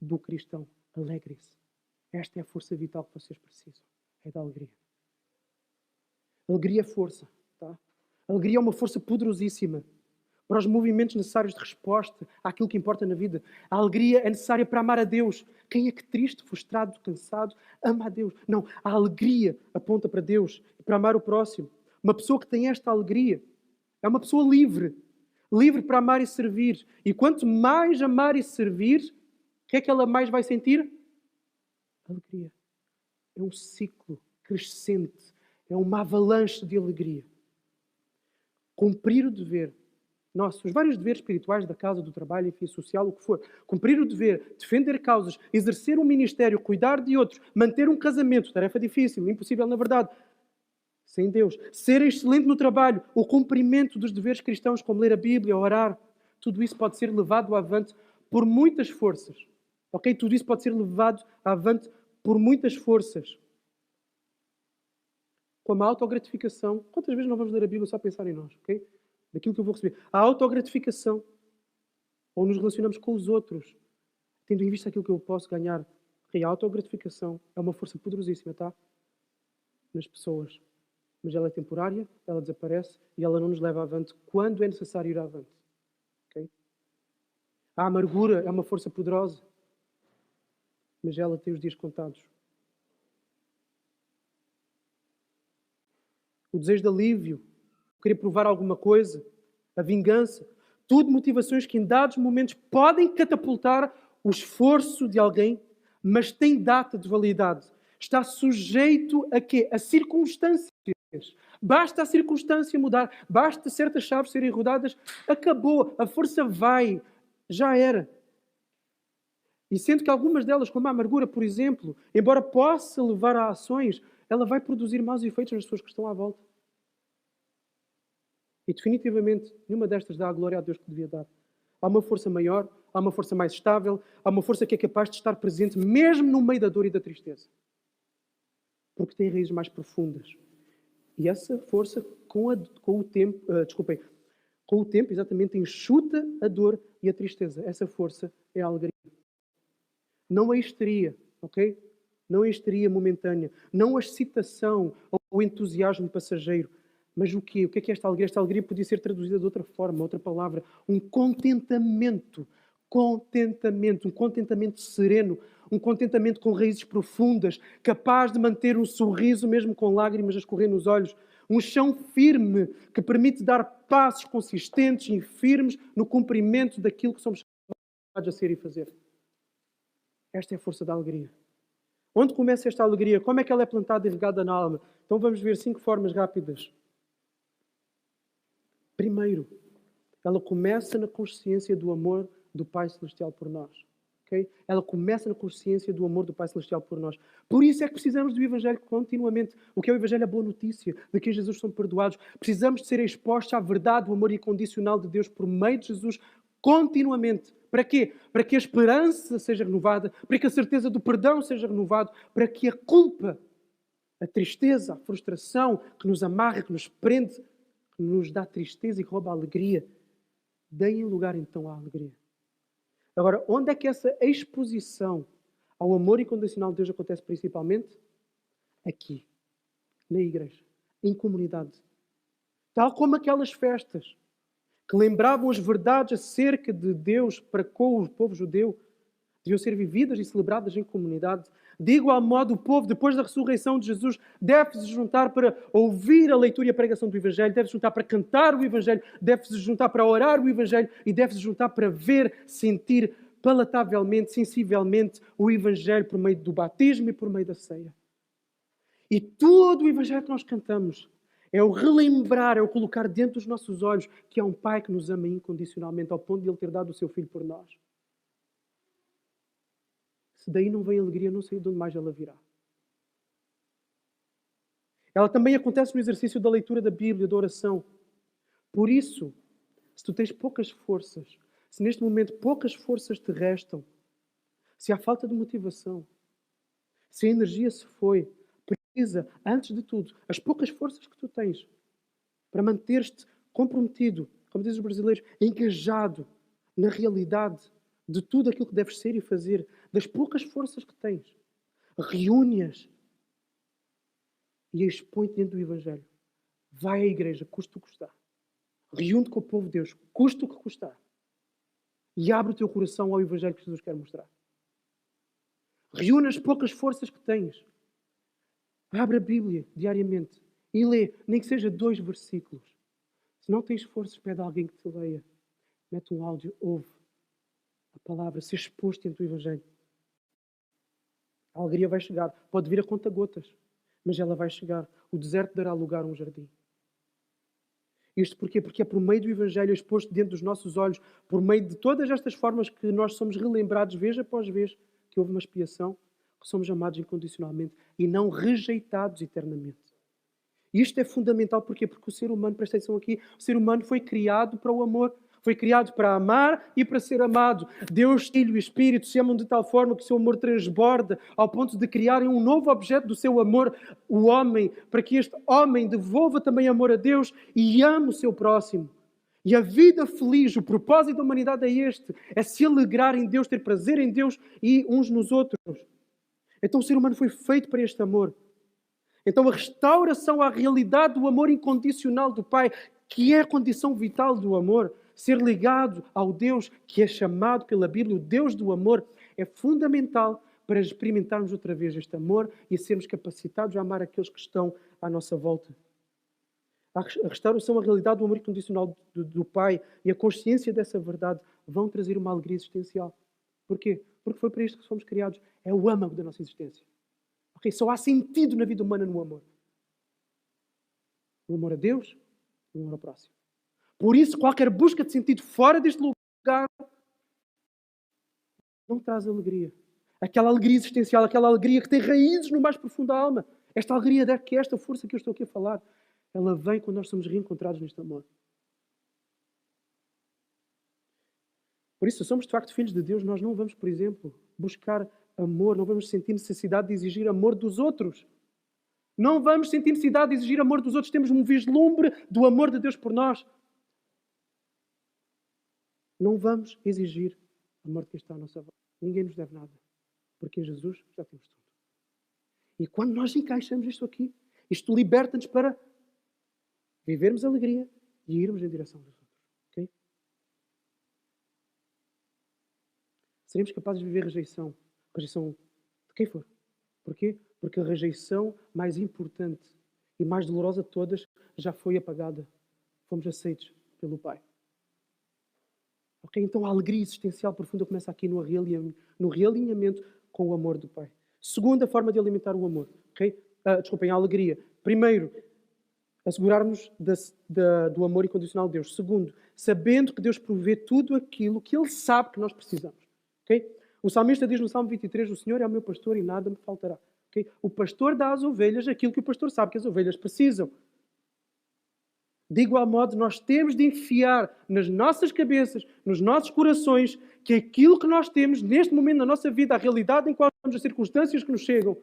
do cristão. Alegrem-se. Esta é a força vital que vocês precisam. É da alegria. Alegria é força. Tá? Alegria é uma força poderosíssima para os movimentos necessários de resposta àquilo que importa na vida. A alegria é necessária para amar a Deus. Quem é que triste, frustrado, cansado, ama a Deus? Não, a alegria aponta para Deus e para amar o próximo. Uma pessoa que tem esta alegria é uma pessoa livre. Livre para amar e servir. E quanto mais amar e servir, o que é que ela mais vai sentir? Alegria. É um ciclo crescente. É uma avalanche de alegria. Cumprir o dever. Os vários deveres espirituais da casa, do trabalho, enfim, social, o que for. Cumprir o dever, defender causas, exercer um ministério, cuidar de outros, manter um casamento, tarefa difícil, impossível na verdade, sem Deus. Ser excelente no trabalho, o cumprimento dos deveres cristãos, como ler a Bíblia, orar, tudo isso pode ser levado avante por muitas forças. Ok? Tudo isso pode ser levado avante por muitas forças. Como a autogratificação. Quantas vezes não vamos ler a Bíblia só a pensar em nós? Ok? Daquilo que eu vou receber. A autogratificação. Ou nos relacionamos com os outros, tendo em vista aquilo que eu posso ganhar. E a autogratificação é uma força poderosíssima, tá? Nas pessoas. Mas ela é temporária, ela desaparece e ela não nos leva avante quando é necessário ir avante. Okay? A amargura é uma força poderosa, mas ela tem os dias contados. O desejo de alívio, querer provar alguma coisa, a vingança, tudo motivações que em dados momentos podem catapultar o esforço de alguém, mas tem data de validade. Está sujeito a quê? A circunstâncias. Basta a circunstância mudar, basta certas chaves serem rodadas, acabou, a força vai, já era. E sendo que algumas delas, como a amargura, por exemplo, embora possa levar a ações, ela vai produzir maus efeitos nas pessoas que estão à volta. E definitivamente, nenhuma destas dá a glória a Deus que devia dar. Há uma força maior, há uma força mais estável, há uma força que é capaz de estar presente mesmo no meio da dor e da tristeza. Porque tem raízes mais profundas. E essa força, com o tempo, exatamente, enxuta a dor e a tristeza. Essa força é a alegria. Não a histeria, ok? Não a histeria momentânea. Não a excitação ou o entusiasmo passageiro. Mas o quê? O que é esta alegria? Esta alegria podia ser traduzida de outra forma, outra palavra. Um contentamento. Contentamento. Um contentamento sereno. Um contentamento com raízes profundas. Capaz de manter um sorriso mesmo com lágrimas a escorrer nos olhos. Um chão firme que permite dar passos consistentes e firmes no cumprimento daquilo que somos chamados a ser e fazer. Esta é a força da alegria. Onde começa esta alegria? Como é que ela é plantada e regada na alma? Então vamos ver 5 formas rápidas. Primeiro, ela começa na consciência do amor do Pai Celestial por nós. Okay? Ela começa na consciência do amor do Pai Celestial por nós. Por isso é que precisamos do Evangelho continuamente. O que é o Evangelho? A boa notícia de que Jesus são perdoados. Precisamos de ser expostos à verdade, o amor incondicional de Deus por meio de Jesus continuamente. Para quê? Para que a esperança seja renovada, para que a certeza do perdão seja renovada, para que a culpa, a tristeza, a frustração que nos amarra, que nos prende, que nos dá tristeza e rouba a alegria, deem lugar então à alegria. Agora, onde é que essa exposição ao amor incondicional de Deus acontece principalmente? Aqui, na igreja, em comunidade. Tal como aquelas festas que lembravam as verdades acerca de Deus para com o povo judeu, deviam ser vividas e celebradas em comunidade. De igual modo, o povo, depois da ressurreição de Jesus, deve-se juntar para ouvir a leitura e a pregação do Evangelho, deve-se juntar para cantar o Evangelho, deve-se juntar para orar o Evangelho e deve-se juntar para ver, sentir palatavelmente, sensivelmente o Evangelho por meio do batismo e por meio da ceia. E todo o Evangelho que nós cantamos é o relembrar, é o colocar dentro dos nossos olhos que há um Pai que nos ama incondicionalmente ao ponto de Ele ter dado o seu Filho por nós. Se daí não vem alegria, não sei de onde mais ela virá. Ela também acontece no exercício da leitura da Bíblia, da oração. Por isso, se tu tens poucas forças, se neste momento poucas forças te restam, se há falta de motivação, se a energia se foi, precisa, antes de tudo, as poucas forças que tu tens para manter-te comprometido, como dizem os brasileiros, engajado na realidade de tudo aquilo que deves ser e fazer, das poucas forças que tens, reúne-as e expõe-te dentro do Evangelho. Vai à igreja, custa o que custar. Reúne-te com o povo de Deus, custa o que custar. E abre o teu coração ao Evangelho que Jesus quer mostrar. Reúne as poucas forças que tens. Abre a Bíblia diariamente e lê, nem que seja 2 versículos. Se não tens forças, pede a alguém que te leia. Mete um áudio, ouve a palavra, ser exposto dentro do Evangelho. A alegria vai chegar. Pode vir a conta-gotas, mas ela vai chegar. O deserto dará lugar a um jardim. Isto porquê? Porque é por meio do Evangelho exposto dentro dos nossos olhos, por meio de todas estas formas que nós somos relembrados vez após vez que houve uma expiação, que somos amados incondicionalmente e não rejeitados eternamente. Isto é fundamental porquê? Porque o ser humano, presta atenção aqui, o ser humano foi criado para o amor. Foi criado para amar e para ser amado. Deus, Filho e Espírito se amam de tal forma que o seu amor transborda ao ponto de criarem um novo objeto do seu amor, o homem, para que este homem devolva também amor a Deus e ame o seu próximo. E a vida feliz, o propósito da humanidade é este, é se alegrar em Deus, ter prazer em Deus e uns nos outros. Então o ser humano foi feito para este amor. Então a restauração à realidade do amor incondicional do Pai, que é a condição vital do amor, ser ligado ao Deus que é chamado pela Bíblia, o Deus do amor, é fundamental para experimentarmos outra vez este amor e sermos capacitados a amar aqueles que estão à nossa volta. A restauração à realidade do amor incondicional do Pai e a consciência dessa verdade vão trazer uma alegria existencial. Porquê? Porque foi para isto que fomos criados. É o âmago da nossa existência. Okay? Só há sentido na vida humana no amor. No amor a Deus e no amor ao próximo. Por isso, qualquer busca de sentido fora deste lugar não traz alegria. Aquela alegria existencial, aquela alegria que tem raízes no mais profundo da alma. Esta alegria que é esta força que eu estou aqui a falar, ela vem quando nós somos reencontrados neste amor. Por isso, se somos de facto filhos de Deus, nós não vamos, por exemplo, buscar amor, não vamos sentir necessidade de exigir amor dos outros. Não vamos sentir necessidade de exigir amor dos outros. Temos um vislumbre do amor de Deus por nós. Não vamos exigir amor de quem está à nossa volta. Ninguém nos deve nada. Porque em Jesus já temos tudo. E quando nós encaixamos isto aqui, isto liberta-nos para vivermos a alegria e irmos em direção dos outros. Okay? Seremos capazes de viver rejeição. Rejeição de quem for. Porquê? Porque a rejeição mais importante e mais dolorosa de todas já foi apagada. Fomos aceitos pelo Pai. Okay? Então a alegria existencial profunda começa aqui no realinhamento com o amor do Pai. Segunda forma de alimentar o amor. Okay? Desculpem, a alegria. Primeiro, assegurarmos do amor incondicional de Deus. Segundo, sabendo que Deus provê tudo aquilo que Ele sabe que nós precisamos. Okay? O salmista diz no Salmo 23, o Senhor é o meu pastor e nada me faltará. Okay? O pastor dá às ovelhas aquilo que o pastor sabe que as ovelhas precisam. De igual modo, nós temos de enfiar nas nossas cabeças, nos nossos corações, que aquilo que nós temos neste momento na nossa vida, a realidade em qual estamos, as circunstâncias que nos chegam,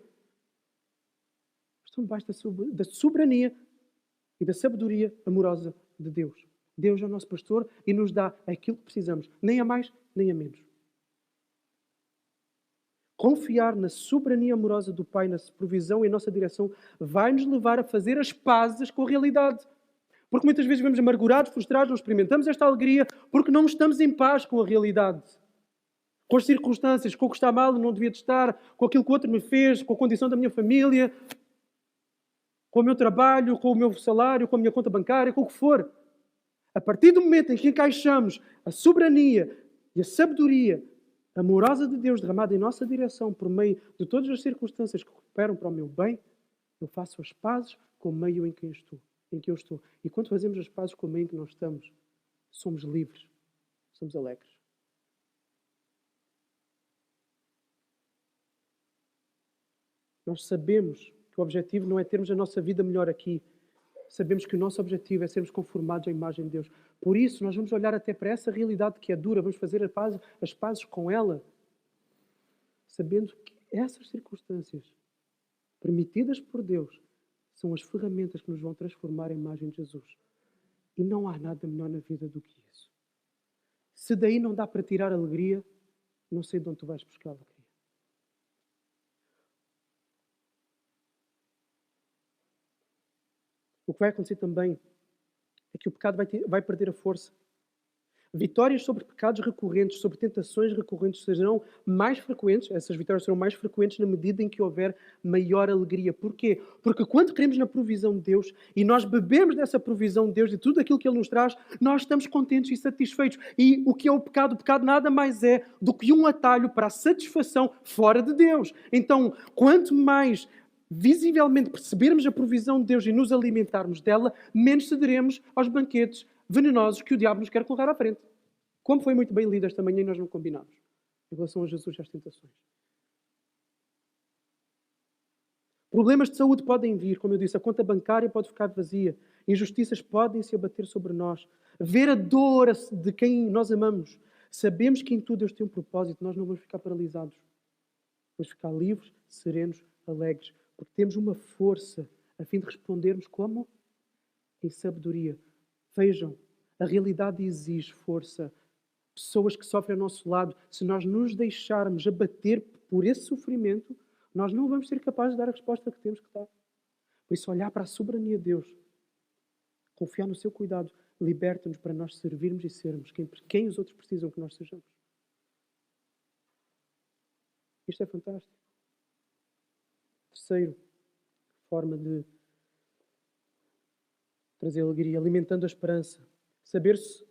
estão debaixo da soberania e da sabedoria amorosa de Deus. Deus é o nosso pastor e nos dá aquilo que precisamos, nem a mais, nem a menos. Confiar na soberania amorosa do Pai, na provisão e na nossa direção, vai nos levar a fazer as pazes com a realidade. Porque muitas vezes vivemos amargurados, frustrados, não experimentamos esta alegria porque não estamos em paz com a realidade. Com as circunstâncias, com o que está mal, não devia de estar, com aquilo que o outro me fez, com a condição da minha família, com o meu trabalho, com o meu salário, com a minha conta bancária, com o que for. A partir do momento em que encaixamos a soberania e a sabedoria amorosa de Deus derramada em nossa direção por meio de todas as circunstâncias que cooperam para o meu bem, eu faço as pazes com o meio em que eu estou. E quando fazemos as pazes com o meio em que nós estamos, somos livres, somos alegres. Nós sabemos que o objetivo não é termos a nossa vida melhor aqui. Sabemos que o nosso objetivo é sermos conformados à imagem de Deus. Por isso, nós vamos olhar até para essa realidade que é dura, vamos fazer as pazes com ela, sabendo que essas circunstâncias, permitidas por Deus, são as ferramentas que nos vão transformar em imagem de Jesus. E não há nada melhor na vida do que isso. Se daí não dá para tirar alegria, não sei de onde tu vais buscar alegria. O que vai acontecer também é que o pecado vai perder a força. Vitórias sobre pecados recorrentes, sobre tentações recorrentes serão mais frequentes, essas vitórias serão mais frequentes na medida em que houver maior alegria. Porquê? Porque quando cremos na provisão de Deus e nós bebemos dessa provisão de Deus e tudo aquilo que Ele nos traz, nós estamos contentes e satisfeitos. E o que é o pecado? O pecado nada mais é do que um atalho para a satisfação fora de Deus. Então, quanto mais visivelmente percebermos a provisão de Deus e nos alimentarmos dela, menos cederemos aos banquetes venenosos que o diabo nos quer colocar à frente. Como foi muito bem lido esta manhã e nós não combinámos em relação a Jesus e às tentações. Problemas de saúde podem vir, como eu disse, a conta bancária pode ficar vazia, injustiças podem se abater sobre nós. Ver a dor de quem nós amamos. Sabemos que em tudo Deus tem um propósito, nós não vamos ficar paralisados. Vamos ficar livres, serenos, alegres, porque temos uma força a fim de respondermos como? Em sabedoria. Vejam, a realidade exige força. Pessoas que sofrem ao nosso lado, se nós nos deixarmos abater por esse sofrimento, nós não vamos ser capazes de dar a resposta que temos que dar. Por isso, olhar para a soberania de Deus, confiar no seu cuidado, liberta-nos para nós servirmos e sermos quem os outros precisam que nós sejamos. Isto é fantástico. Terceiro, forma de trazer alegria, alimentando a esperança. Saber-se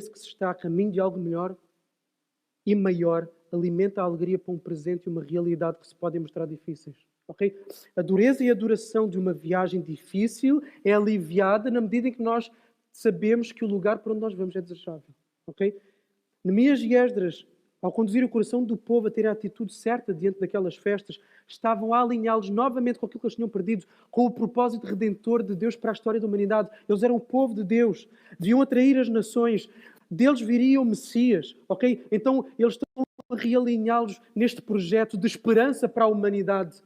que se está a caminho de algo melhor e maior alimenta a alegria para um presente e uma realidade que se podem mostrar difíceis. Okay? A dureza e a duração de uma viagem difícil é aliviada na medida em que nós sabemos que o lugar para onde nós vamos é desejável. Okay? Neemias e Esdras, ao conduzir o coração do povo a ter a atitude certa diante daquelas festas, estavam a alinhá-los novamente com aquilo que eles tinham perdido, com o propósito redentor de Deus para a história da humanidade. Eles eram o povo de Deus, deviam atrair as nações, deles viria o Messias, ok? Então eles estão a realinhá-los neste projeto de esperança para a humanidade.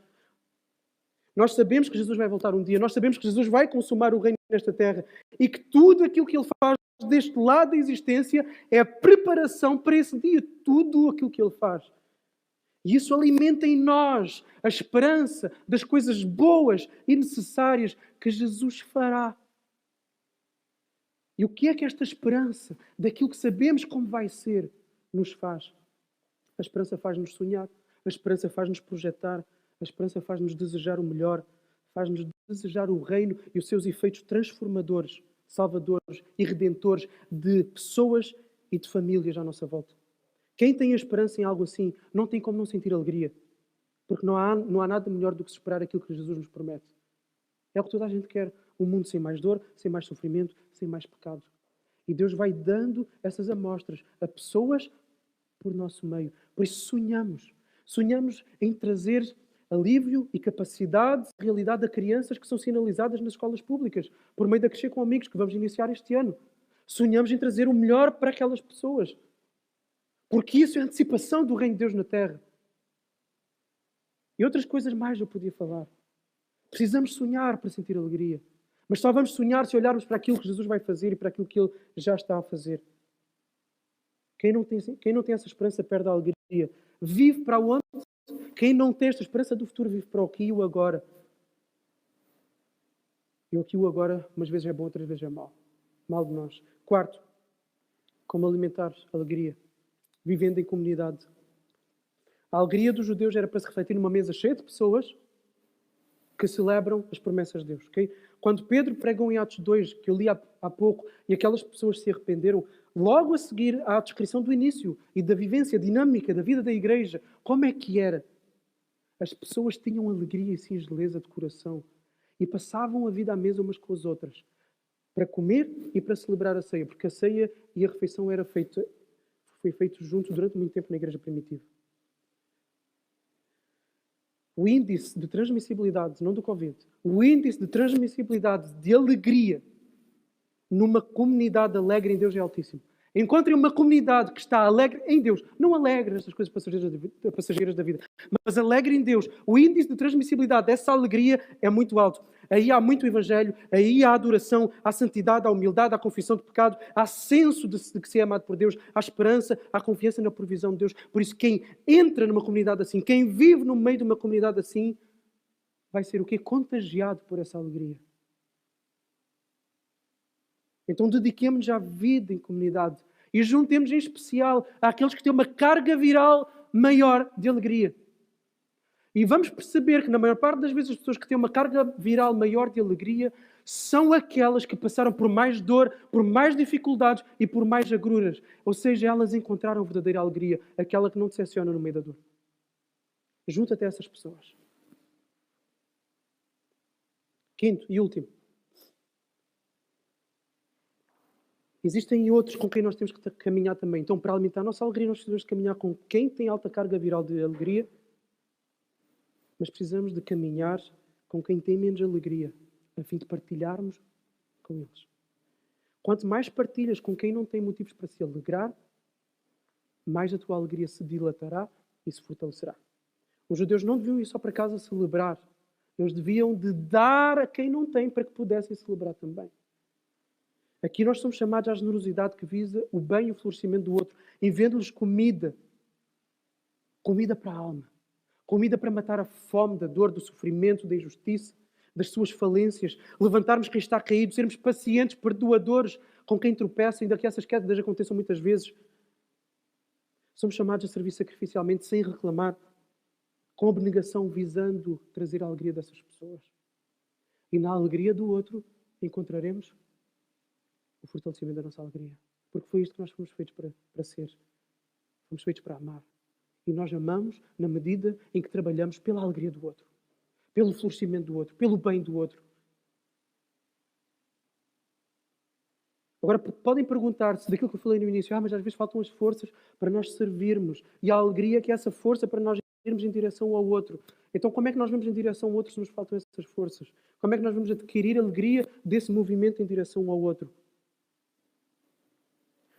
Nós sabemos que Jesus vai voltar um dia, nós sabemos que Jesus vai consumar o reino nesta terra e que tudo aquilo que Ele faz deste lado da existência é a preparação para esse dia, tudo aquilo que Ele faz. E isso alimenta em nós a esperança das coisas boas e necessárias que Jesus fará. E o que é que esta esperança, daquilo que sabemos como vai ser, nos faz? A esperança faz-nos sonhar, a esperança faz-nos projetar, a esperança faz-nos desejar o melhor, faz-nos desejar o reino e os seus efeitos transformadores, salvadores e redentores de pessoas e de famílias à nossa volta. Quem tem a esperança em algo assim não tem como não sentir alegria, porque não há nada melhor do que esperar aquilo que Jesus nos promete. É o que toda a gente quer, um mundo sem mais dor, sem mais sofrimento, sem mais pecado. E Deus vai dando essas amostras a pessoas por nosso meio. Por isso sonhamos em trazer alívio e capacidade de realidade a crianças que são sinalizadas nas escolas públicas, por meio da Crescer com Amigos, que vamos iniciar este ano. Sonhamos em trazer o melhor para aquelas pessoas. Porque isso é a antecipação do reino de Deus na terra. E outras coisas mais eu podia falar. Precisamos sonhar para sentir alegria. Mas só vamos sonhar se olharmos para aquilo que Jesus vai fazer e para aquilo que Ele já está a fazer. Quem não tem essa esperança perde a alegria. Vive para o antes. Quem não tem esta esperança do futuro vive para o aqui e o agora. E aquilo agora, umas vezes é bom, outras vezes é mau. Mal de nós. Quarto, como alimentar alegria. Vivendo em comunidade. A alegria dos judeus era para se refletir numa mesa cheia de pessoas que celebram as promessas de Deus. Okay? Quando Pedro pregou em Atos 2, que eu li há pouco, e aquelas pessoas se arrependeram, logo a seguir à descrição do início e da vivência dinâmica da vida da igreja, como é que era? As pessoas tinham alegria e singeleza de coração e passavam a vida à mesa umas com as outras para comer e para celebrar a ceia, porque a ceia e a refeição foi feito junto durante muito tempo na igreja primitiva. O índice de transmissibilidade, não do Covid, o índice de transmissibilidade de alegria numa comunidade alegre em Deus é altíssimo. Encontrem uma comunidade que está alegre em Deus, não alegre nestas coisas passageiras da vida, mas alegre em Deus. O índice de transmissibilidade dessa alegria é muito alto. Aí há muito evangelho, aí há adoração, há santidade, há humildade, há confissão de pecado, há senso de que se é amado por Deus, há esperança, há confiança na provisão de Deus. Por isso, quem entra numa comunidade assim, quem vive no meio de uma comunidade assim, vai ser o quê? Contagiado por essa alegria. Então dediquemos-nos à vida em comunidade e juntemos em especial àqueles que têm uma carga viral maior de alegria. E vamos perceber que na maior parte das vezes as pessoas que têm uma carga viral maior de alegria são aquelas que passaram por mais dor, por mais dificuldades e por mais agruras. Ou seja, elas encontraram verdadeira alegria, aquela que não decepciona no meio da dor. Junta-te a essas pessoas. Quinto e último. Existem outros com quem nós temos que caminhar também. Então, para alimentar a nossa alegria, nós precisamos de caminhar com quem tem alta carga viral de alegria, mas precisamos de caminhar com quem tem menos alegria, a fim de partilharmos com eles. Quanto mais partilhas com quem não tem motivos para se alegrar, mais a tua alegria se dilatará e se fortalecerá. Os judeus não deviam ir só para casa celebrar. Eles deviam de dar a quem não tem para que pudessem celebrar também. Aqui nós somos chamados à generosidade que visa o bem e o florescimento do outro, enviando-lhes comida. Comida para a alma. Comida para matar a fome da dor, do sofrimento, da injustiça, das suas falências. Levantarmos quem está caído, sermos pacientes, perdoadores com quem tropeça, ainda que essas quedas aconteçam muitas vezes. Somos chamados a servir sacrificialmente, sem reclamar, com abnegação, visando trazer a alegria dessas pessoas. E na alegria do outro encontraremos o fortalecimento da nossa alegria. Porque foi isto que nós fomos feitos para ser. Fomos feitos para amar. E nós amamos na medida em que trabalhamos pela alegria do outro. Pelo florescimento do outro. Pelo bem do outro. Agora, podem perguntar-se daquilo que eu falei no início. Mas às vezes faltam as forças para nós servirmos. E a alegria que é essa força para nós irmos em direção ao outro. Então, como é que nós vamos em direção ao outro se nos faltam essas forças? Como é que nós vamos adquirir alegria desse movimento em direção ao outro?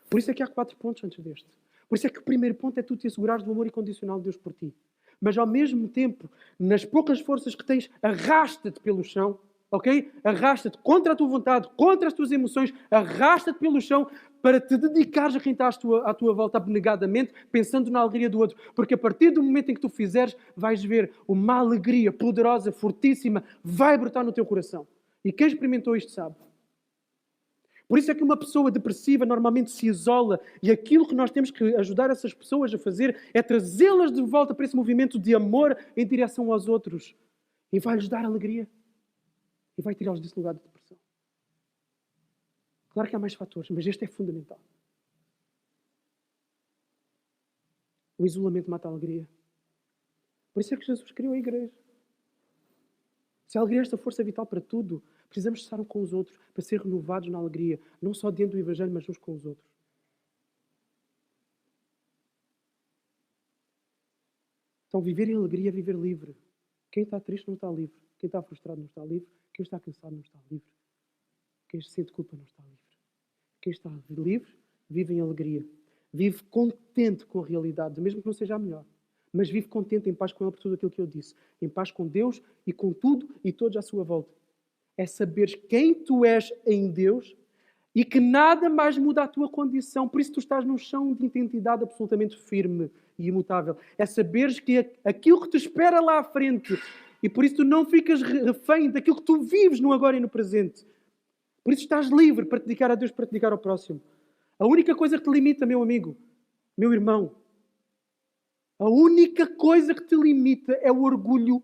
Por isso é que há 4 pontos antes deste. Por isso é que o primeiro ponto é tu te assegurares do amor incondicional de Deus por ti. Mas ao mesmo tempo, nas poucas forças que tens, arrasta-te pelo chão, ok? Arrasta-te contra a tua vontade, contra as tuas emoções, arrasta-te pelo chão para te dedicares a quem está à tua volta abnegadamente, pensando na alegria do outro. Porque a partir do momento em que tu fizeres, vais ver uma alegria poderosa, fortíssima, vai brotar no teu coração. E quem experimentou isto sabe. Por isso é que uma pessoa depressiva normalmente se isola e aquilo que nós temos que ajudar essas pessoas a fazer é trazê-las de volta para esse movimento de amor em direção aos outros. E vai-lhes dar alegria. E vai tirá-los desse lugar de depressão. Claro que há mais fatores, mas este é fundamental. O isolamento mata a alegria. Por isso é que Jesus criou a igreja. Se a alegria é esta força vital para tudo, precisamos estar uns com os outros para ser renovados na alegria. Não só dentro do Evangelho, mas uns com os outros. Então, viver em alegria é viver livre. Quem está triste não está livre. Quem está frustrado não está livre. Quem está cansado não está livre. Quem sente culpa não está livre. Quem está livre, vive em alegria. Vive contente com a realidade, mesmo que não seja a melhor. Mas vive contente, em paz com Ele por tudo aquilo que eu disse. Em paz com Deus e com tudo e todos à sua volta. É saberes quem tu és em Deus e que nada mais muda a tua condição. Por isso tu estás num chão de identidade absolutamente firme e imutável. É saberes que aquilo que te espera lá à frente E por isso tu não ficas refém daquilo que tu vives no agora e no presente. Por isso estás livre para te dedicar a Deus, para te dedicar ao próximo. A única coisa que te limita, meu amigo, meu irmão, a única coisa que te limita é o orgulho,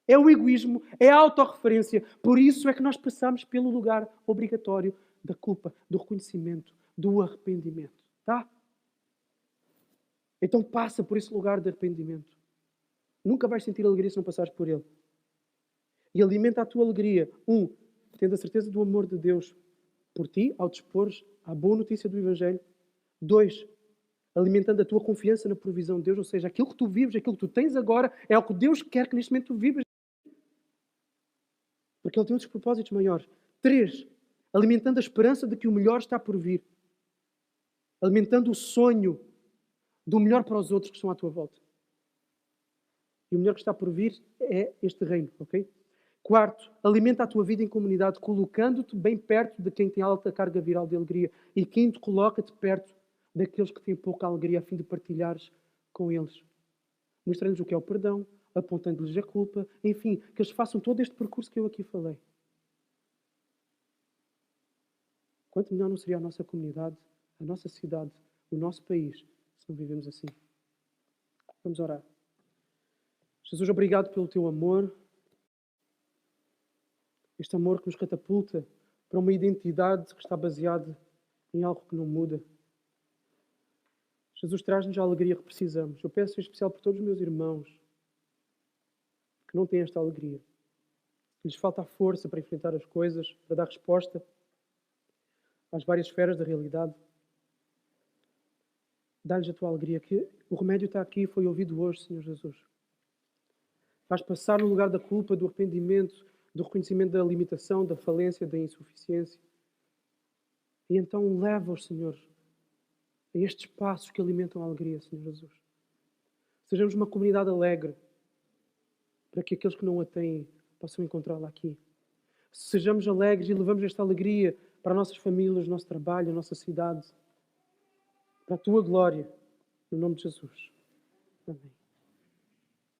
é o egoísmo, é a autorreferência. Por isso é que nós passamos pelo lugar obrigatório da culpa, do reconhecimento, do arrependimento. Tá? Então passa por esse lugar de arrependimento. Nunca vais sentir alegria se não passares por ele. E alimenta a tua alegria. Tendo a certeza do amor de Deus por ti, ao dispores à boa notícia do Evangelho. 2, alimentando a tua confiança na provisão de Deus, ou seja, aquilo que tu vives, aquilo que tu tens agora, é o que Deus quer que neste momento tu vivas. Porque Ele tem outros propósitos maiores. 3, alimentando a esperança de que o melhor está por vir. Alimentando o sonho do melhor para os outros que estão à tua volta. E o melhor que está por vir é este reino, ok? 4, alimenta a tua vida em comunidade, colocando-te bem perto de quem tem alta carga viral de alegria. E 5, coloca-te perto daqueles que têm pouca alegria, a fim de partilhares com eles. Mostrando-lhes o que é o perdão, apontando-lhes a culpa, enfim, que eles façam todo este percurso que eu aqui falei. Quanto melhor não seria a nossa comunidade, a nossa cidade, o nosso país, se não vivemos assim. Vamos orar. Jesus, obrigado pelo teu amor. Este amor que nos catapulta para uma identidade que está baseada em algo que não muda. Jesus, traz-nos a alegria que precisamos. Eu peço em especial por todos os meus irmãos que não têm esta alegria. Que lhes falta a força para enfrentar as coisas, para dar resposta às várias esferas da realidade. Dá-lhes a tua alegria, que o remédio está aqui e foi ouvido hoje, Senhor Jesus. Faz passar no lugar da culpa, do arrependimento, do reconhecimento da limitação, da falência, da insuficiência. E então leva-os, Senhor, a estes passos que alimentam a alegria, Senhor Jesus. Sejamos uma comunidade alegre, para que aqueles que não a têm possam encontrá-la aqui. Sejamos alegres e levamos esta alegria para as nossas famílias, o nosso trabalho, a nossa cidade, para a tua glória, no nome de Jesus. Amém.